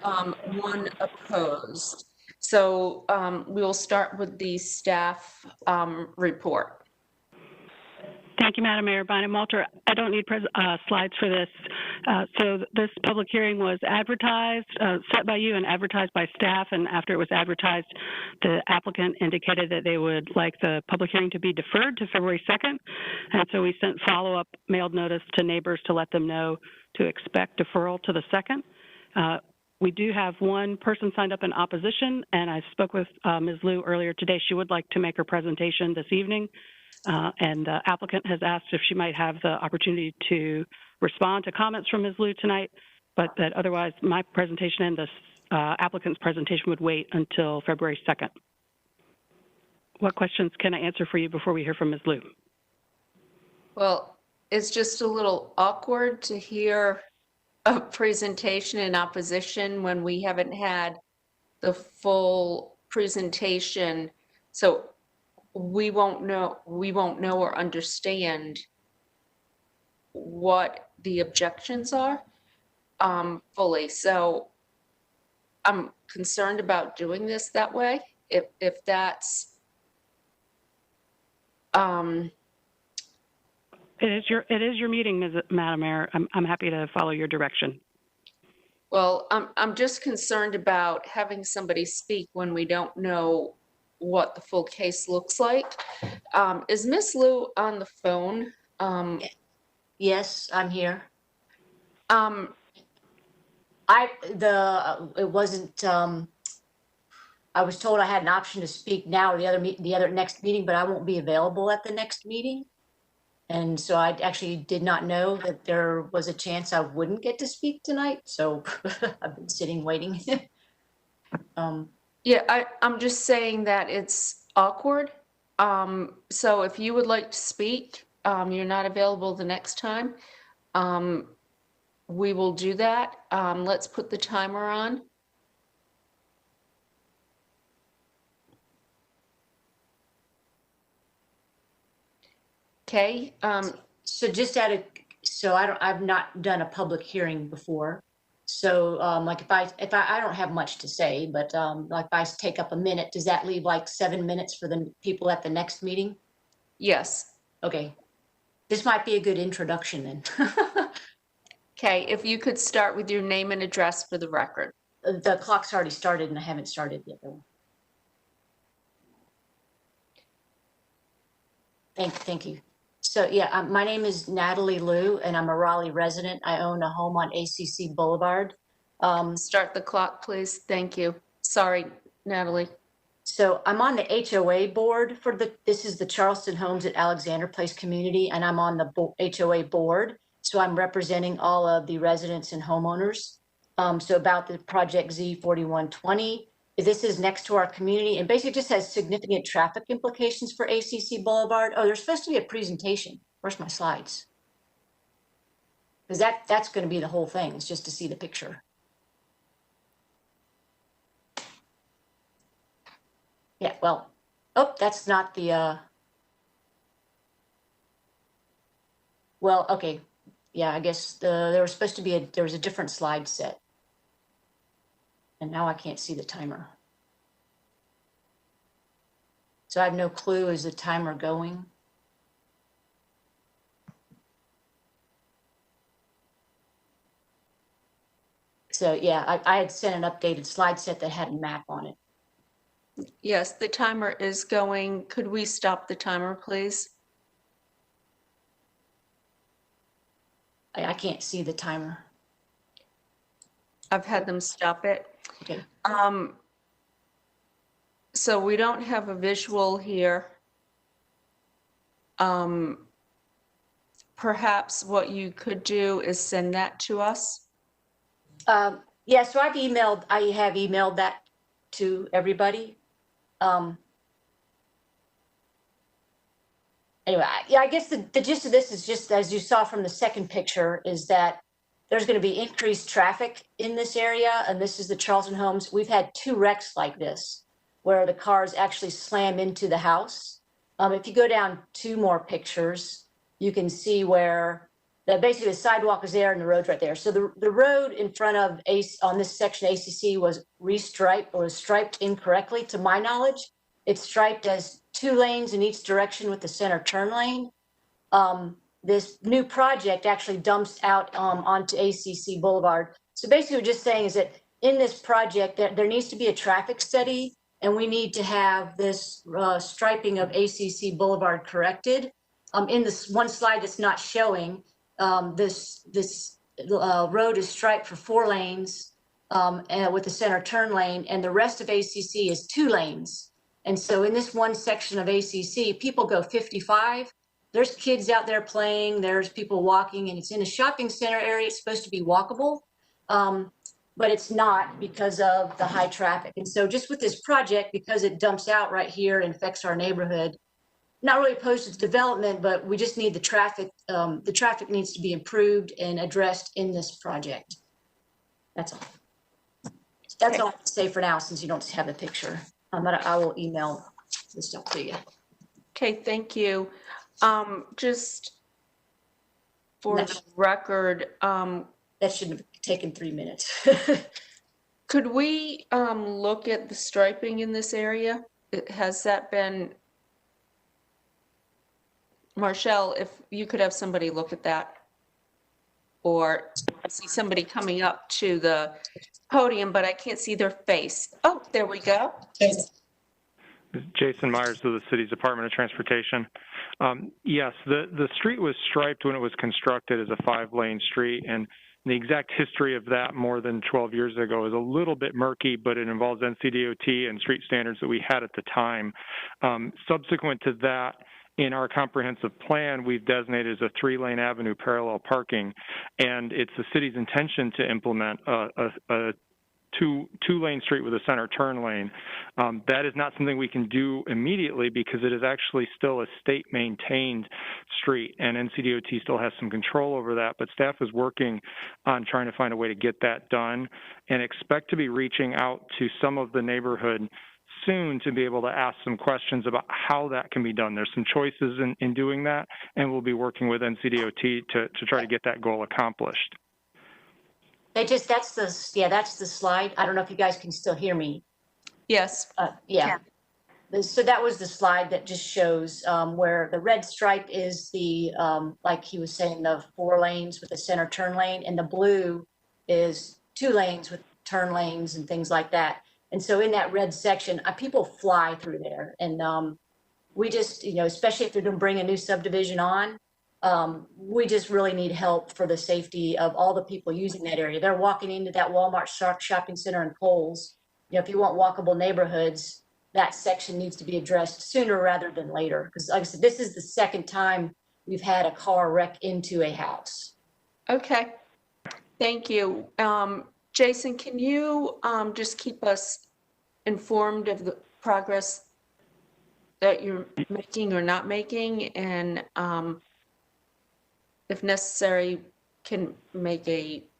1 opposed. So we will start with the staff report. Thank you, Madam Mayor. Bynum Walter, I don't need slides for this. So this public hearing was advertised, set by you and advertised by staff, and after it was advertised, the applicant indicated that they would like the public hearing to be deferred to February 2nd, and so we sent follow-up mailed notice to neighbors to let them know to expect deferral to the 2nd. We do have 1 person signed up in opposition, and I spoke with Ms. Liu earlier today. She would like to make her presentation this evening. And the applicant has asked if she might have the opportunity to respond to comments from Ms. Liu tonight, but that otherwise my presentation and the applicant's presentation would wait until February 2nd. What questions can I answer for you before we hear from Ms. Liu? Well, it's just a little awkward to hear a presentation in opposition when we haven't had the full presentation. So we won't know or understand what the objections are fully. So I'm concerned about doing this that way. If that's It is your meeting, Madam Mayor. I'm happy to follow your direction. well, I'm just concerned about having somebody speak when we don't know what the full case looks like. Is Miss Lou on the phone? Yes, I'm here. Um, It wasn't, I was told I had an option to speak now or the other next meeting, but I won't be available at the next meeting. And so I actually did not know that there was a chance I wouldn't get to speak tonight. So I've been sitting waiting. Yeah, I'm just saying that it's awkward. So if you would like to speak, you're not available the next time. We will do that. Let's put the timer on. Okay. So just I've not done a public hearing before. So like if I don't have much to say, but like if I take up a minute, does that leave like 7 minutes for the people at the next meeting? Yes. Okay. This might be a good introduction then. Okay, if you could start with your name and address for the record. The clock's already started and I haven't started yet though. Thank you. So yeah, my name is Natalie Liu and I'm a Raleigh resident. I own a home on Acc Boulevard. Start the clock, please. Thank you. Sorry, Natalie. So I'm on the HOA board for this is the Charleston Homes at Alexander Place community, and I'm on the HOA board. So I'm representing all of the residents and homeowners. So about the project Z4120, this is next to our community and basically just has significant traffic implications for Acc Boulevard. Oh, there's supposed to be a presentation. Where's my slides? Because that's going to be the whole thing. It's just to see the picture. Yeah, well, oh, that's not the, well, okay. Yeah, I guess there was supposed to be there was a different slide set. And now I can't see the timer. So I have no clue, is the timer going? So yeah, I had sent an updated slide set that had a map on it. Yes, the timer is going. Could we stop the timer, please? I can't see the timer. I've had them stop it. Okay. So we don't have a visual here. Perhaps what you could do is send that to us. Yeah, so I have emailed that to everybody. Anyway, yeah, I guess the gist of this is just, as you saw from the second picture, is that there's going to be increased traffic in this area, and this is the Charleston Homes. We've had 2 wrecks like this, where the cars actually slam into the house. If you go down 2 more pictures, you can see where basically the sidewalk is there and the road's right there. So the road in front of on this section ACC was restriped or was striped incorrectly, to my knowledge. It's striped as 2 lanes in each direction with the center turn lane. This new project actually dumps out onto ACC Boulevard. So basically what we're just saying is that in this project there needs to be a traffic study, and we need to have this striping of ACC Boulevard corrected. In this one slide that's not showing, this road is striped for 4 lanes and with the center turn lane, and the rest of ACC is 2 lanes. And so in this one section of ACC, people go 55. There's kids out there playing, there's people walking, and it's in a shopping center area. It's supposed to be walkable, but it's not because of the high traffic. And so just with this project, because it dumps out right here and affects our neighborhood, not really opposed to development, but we just need the traffic needs to be improved and addressed in this project. That's all. That's all I have to say for now, since you don't have a picture. But I will email this stuff to you. Okay, thank you. Just for No. the record, That shouldn't have taken 3 minutes. could we look at the striping in this area? Has that been, Marshall, if you could have somebody look at that? Or I see somebody coming up to the podium, but I can't see their face. Oh, there we go. Jason Myers of the city's Department of Transportation. Yes, the street was striped when it was constructed as a 5-lane street, and the exact history of that more than 12 years ago is a little bit murky, but it involves NCDOT and street standards that we had at the time. Subsequent to that, in our comprehensive plan, we've designated as a 3-lane avenue parallel parking, and it's the city's intention to implement a two-lane street with a center turn lane. That is not something we can do immediately because it is actually still a state-maintained street, and NCDOT still has some control over that, but staff is working on trying to find a way to get that done and expect to be reaching out to some of the neighborhood soon to be able to ask some questions about how that can be done. There's some choices in doing that, and we'll be working with NCDOT to try to get that goal accomplished. That's the slide. I don't know if you guys can still hear me. Yes. Yeah. So that was the slide that just shows where the red stripe is the, like he was saying, the 4 lanes with a center turn lane, and the blue is 2 lanes with turn lanes and things like that. And so in that red section, people fly through there. And we just, especially if they're going to bring a new subdivision on, we just really need help for the safety of all the people using that area. They're walking into that Walmart shopping center and Kohl's. If you want walkable neighborhoods, that section needs to be addressed sooner rather than later. Because like I said, this is the second time we've had a car wreck into a house. Okay, thank you. Jason, can you just keep us informed of the progress that you're making or not making, and if necessary, can make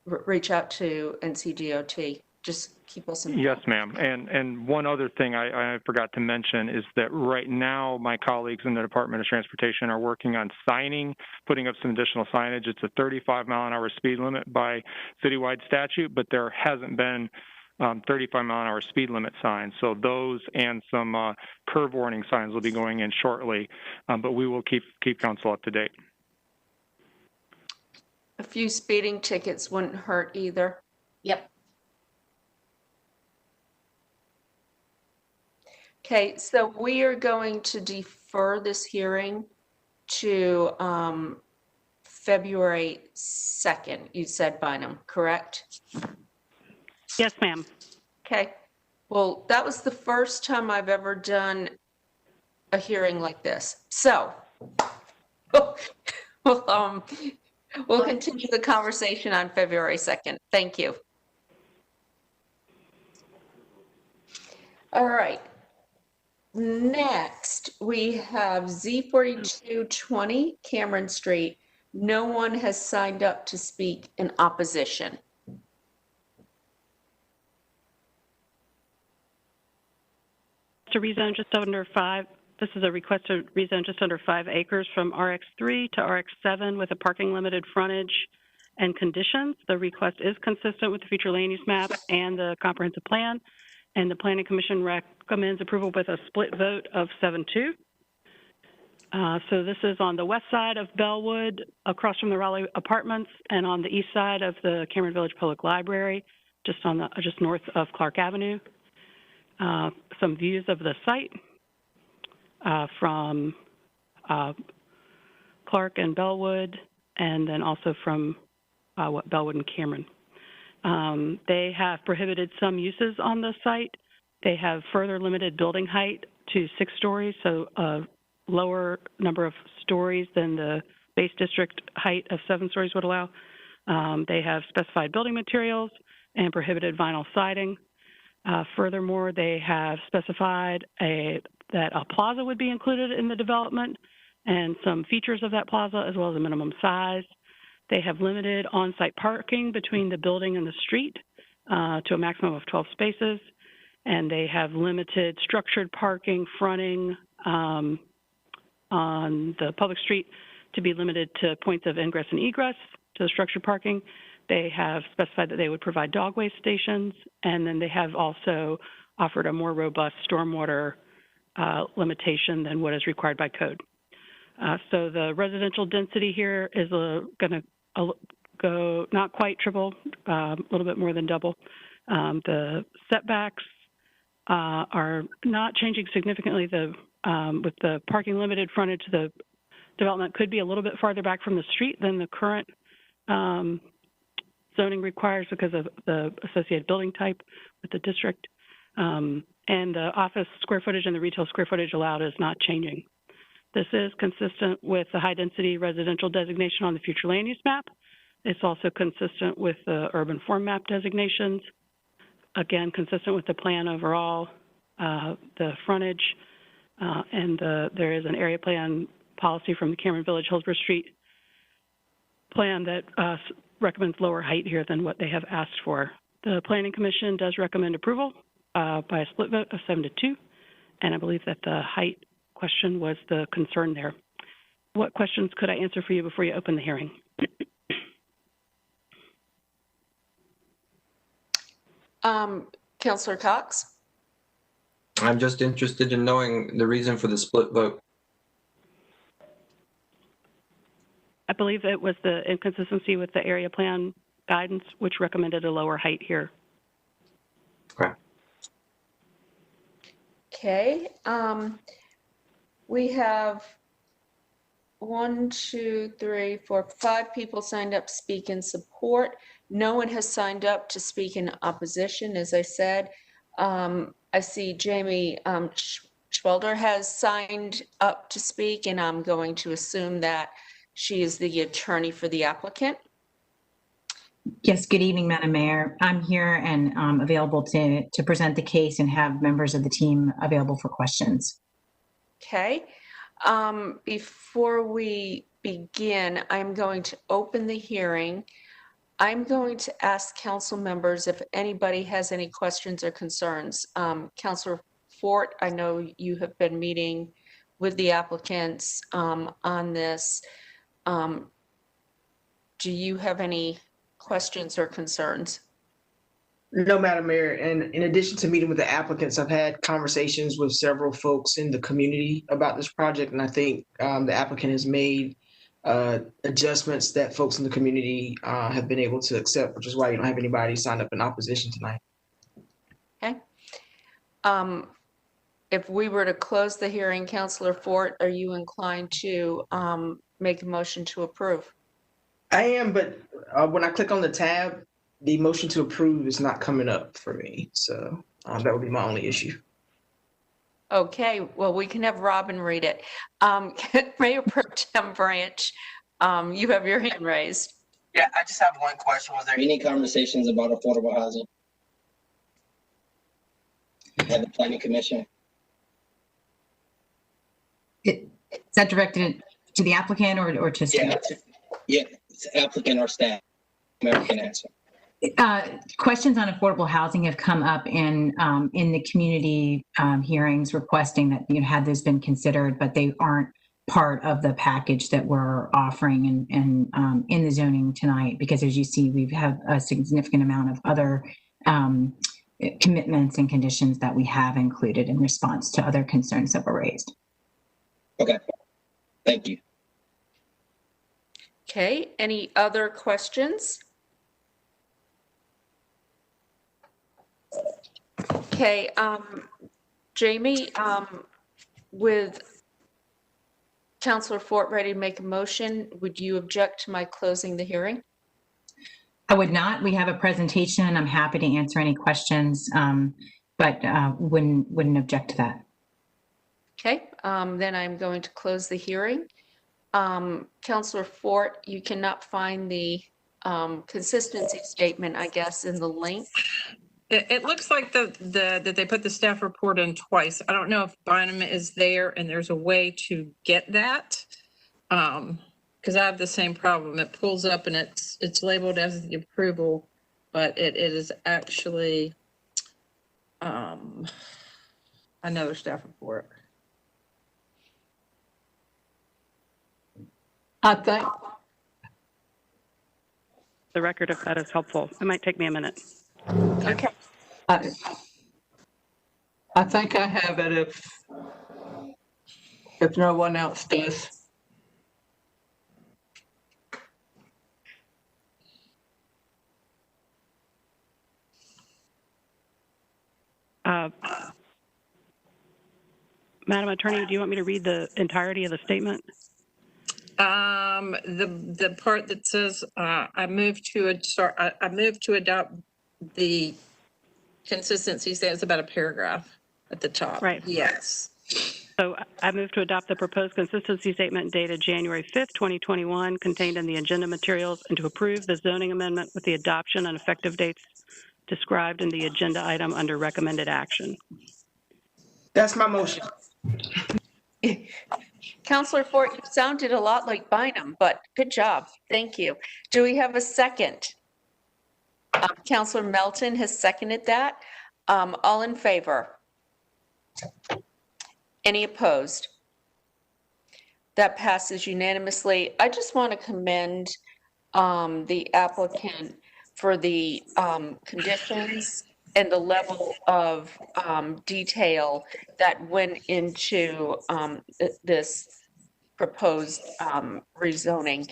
reach out to NCDOT. Just keep us informed. Yes, ma'am. And one other thing I forgot to mention is that right now my colleagues in the Department of Transportation are working on putting up some additional signage. It's a 35-mile-an-hour speed limit by citywide statute, but there hasn't been 35-mile-an-hour speed limit signs. So those and some curve warning signs will be going in shortly, but we will keep council up to date. A few speeding tickets wouldn't hurt either. Yep. Okay, so we are going to defer this hearing to February 2nd, you said, Bynum, correct? Yes, ma'am. Okay. Well, that was the first time I've ever done a hearing like this. So we'll continue the conversation on February 2nd. Thank you. All right. Next, we have Z4220 Cameron Street. No one has signed up to speak in opposition. To rezone just under 5. This is a request to rezone just under 5 acres from RX3 to RX7 with a parking limited frontage and conditions. The request is consistent with the future land use map and the comprehensive plan, and the Planning Commission recommends approval with a split vote of 7-2. So this is on the west side of Bellwood, across from the Raleigh apartments, and on the east side of the Cameron Village Public Library, just north of Clark Avenue. Some views of the site from Clark and Bellwood, and then also from Bellwood and Cameron. They have prohibited some uses on the site. They have further limited building height to 6 stories, so a lower number of stories than the base district height of 7 stories would allow. They have specified building materials and prohibited vinyl siding. Furthermore, they have specified that a plaza would be included in the development and some features of that plaza, as well as a minimum size. They have limited on-site parking between the building and the street to a maximum of 12 spaces. And they have limited structured parking fronting on the public street to be limited to points of ingress and egress to the structured parking. They have specified that they would provide dog waste stations, and then they have also offered a more robust stormwater limitation than what is required by code. So the residential density here is going to go not quite triple, a little bit more than double. The setbacks are not changing significantly. With the parking limited frontage, the development could be a little bit farther back from the street than the current zoning requires because of the associated building type with the district. And the office square footage and the retail square footage allowed is not changing. This is consistent with the high density residential designation on the future land use map. It's also consistent with the urban form map designations. Again, consistent with the plan overall, the frontage, and there is an area plan policy from the Cameron Village Hillsborough Street plan that recommends lower height here than what they have asked for. The Planning Commission does recommend approval by a split vote of 7-2, and I believe that the height question was the concern there. What questions could I answer for you before you open the hearing? Councillor Cox? I'm just interested in knowing the reason for the split vote. I believe it was the inconsistency with the area plan guidance, which recommended a lower height here. Okay. Okay. We have 5 people signed up to speak in support. No one has signed up to speak in opposition, as I said. I see Jamie Schwelder has signed up to speak, and I'm going to assume that she is the attorney for the applicant. Yes, good evening, Madam Mayor. I'm here and available to present the case and have members of the team available for questions. Okay. Before we begin, I'm going to open the hearing. I'm going to ask council members if anybody has any questions or concerns. Councilor Fort, I know you have been meeting with the applicants on this. Do you have any questions or concerns? No, Madam Mayor. And in addition to meeting with the applicants, I've had conversations with several folks in the community about this project. And I think the applicant has made adjustments that folks in the community have been able to accept, which is why you don't have anybody signed up in opposition tonight. Okay. If we were to close the hearing, Councilor Fort, are you inclined to make a motion to approve? I am, but when I click on the tab, the motion to approve is not coming up for me. So that would be my only issue. Okay, well, we can have Robin read it. Mayor Pro Tem Branch, you have your hand raised. Yeah, I just have one question. Was there any conversations about affordable housing at the Planning Commission? Is that directed to the applicant or to staff? Yeah, it's applicant or staff. American answer. Questions on affordable housing have come up in the community hearings requesting that, had those been considered, but they aren't part of the package that we're offering and in the zoning tonight, because as you see, we have a significant amount of other commitments and conditions that we have included in response to other concerns that were raised. Okay, thank you. Okay, any other questions? Okay, Jamie, with Councilor Fort ready to make a motion, would you object to my closing the hearing? I would not. We have a presentation. I'm happy to answer any questions, but wouldn't object to that. Okay, then I'm going to close the hearing. Councilor Fort, you cannot find the consistency statement, I guess, in the link. It looks like that they put the staff report in twice. I don't know if Bynum is there and there's a way to get that. Because I have the same problem. It pulls up and it's labeled as the approval, but it is actually another staff report. I think, The record, if that is helpful. It might take me a minute. Okay. I think I have it if no one else does. Madam Attorney, do you want me to read the entirety of the statement? The part that says, I move to adopt the consistency stands about a paragraph at the top. Right. Yes. So I move to adopt the proposed consistency statement dated January 5th, 2021, contained in the agenda materials, and to approve the zoning amendment with the adoption and effective dates described in the agenda item under recommended action. That's my motion. Counselor Fort, you sounded a lot like Bynum, but good job. Thank you. Do we have a second? Counselor Melton has seconded that. All in favor? Any opposed? That passes unanimously. I just want to commend the applicant for the conditions and the level of detail that went into this proposed rezoning.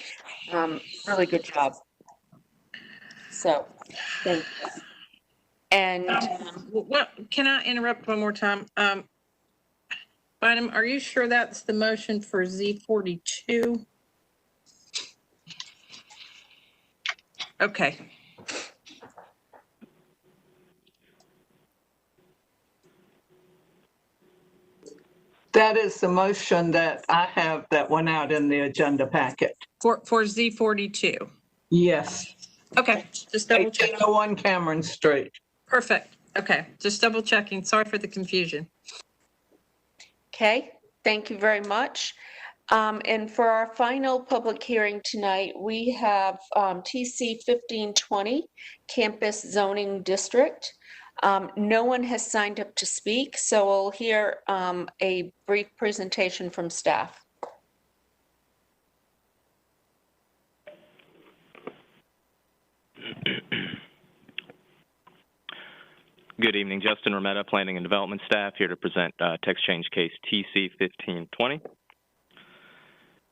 Really good job. So, thank you. And What, can I interrupt one more time? Bynum, are you sure that's the motion for Z42? Okay. That is the motion that I have that went out in the agenda packet. For Z42? Yes. Okay, just double checking. 1801 Cameron Street. Perfect. Okay, just double checking. Sorry for the confusion. okay, thank you very much. And for our final public hearing tonight, we have TC 1520, Campus Zoning District. No one has signed up to speak, so we'll hear a brief presentation from staff. Good evening, Justin Rometta, Planning and Development staff, here to present text change case TC 1520.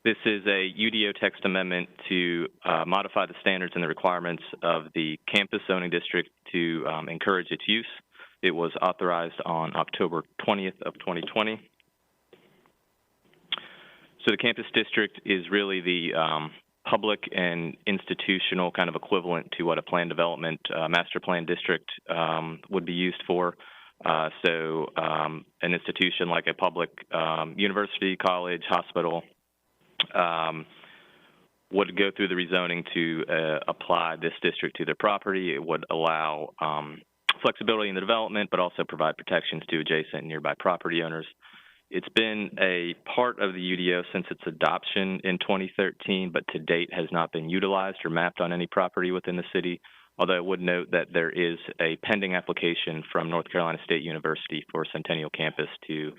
This is a UDO text amendment to modify the standards and the requirements of the campus zoning district to encourage its use. It was authorized on October 20th of 2020. So the campus district is really the public and institutional kind of equivalent to what a planned development master plan district would be used for. So an institution like a public university, college, hospital would go through the rezoning to apply this district to their property. It would allow flexibility in the development, but also provide protections to adjacent and nearby property owners. It's been a part of the UDO since its adoption in 2013, but to date has not been utilized or mapped on any property within the city, although I would note that there is a pending application from North Carolina State University for Centennial Campus to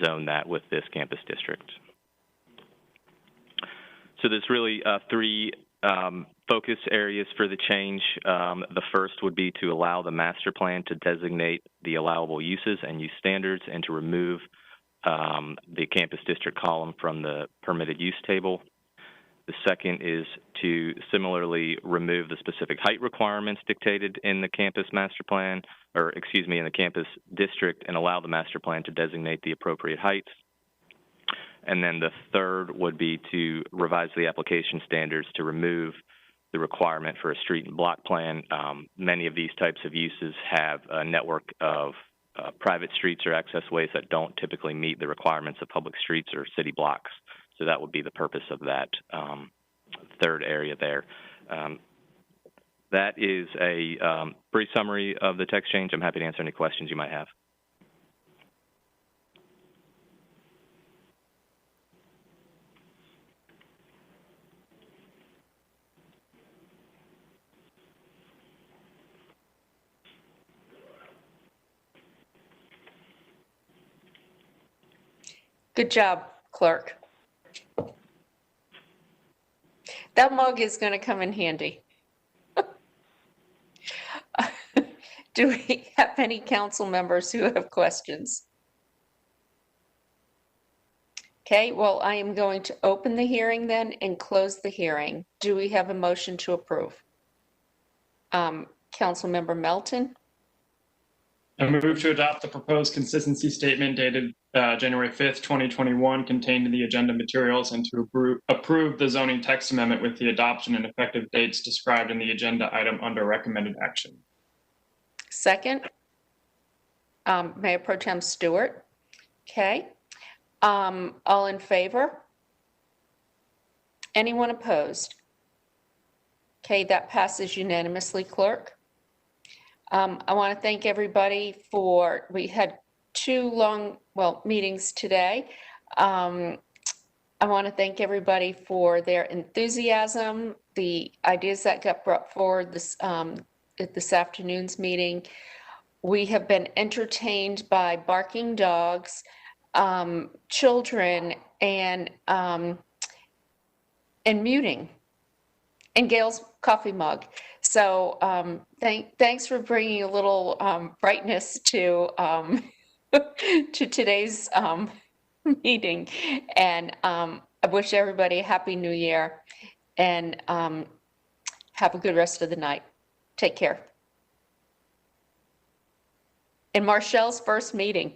zone that with this campus district. So there's really three focus areas for the change. The first would be to allow the master plan to designate the allowable uses and use standards and to remove the campus district column from the permitted use table. The second is to similarly remove the specific height requirements dictated in the campus master plan, or excuse me, in the campus district, and allow the master plan to designate the appropriate heights. And then the third would be to revise the application standards to remove the requirement for a street and block plan. Many of these types of uses have a network of private streets or access ways that don't typically meet the requirements of public streets or city blocks. So that would be the purpose of that third area there. That is a brief summary of the text change. I'm happy to answer any questions you might have. Good job, clerk. That mug is going to come in handy. Do we have any council members who have questions? Okay, well, I am going to open the hearing then and close the hearing. Do we have a motion to approve? Councilmember Melton? I move to adopt the proposed consistency statement dated January 5th, 2021, contained in the agenda materials, and to approve the zoning text amendment with the adoption and effective dates described in the agenda item under recommended action. Second. Mayor Pro Tem Stewart. Okay. All in favor? Anyone opposed? Okay, that passes unanimously, Clerk. I want to thank everybody we had 2 long, meetings today. I want to thank everybody for their enthusiasm, the ideas that got brought forward at this afternoon's meeting. We have been entertained by barking dogs, children, and muting, and Gail's coffee mug. So thanks for bringing a little brightness to to today's meeting. And I wish everybody a happy new year, and have a good rest of the night. Take care. And Marcelle's first meeting.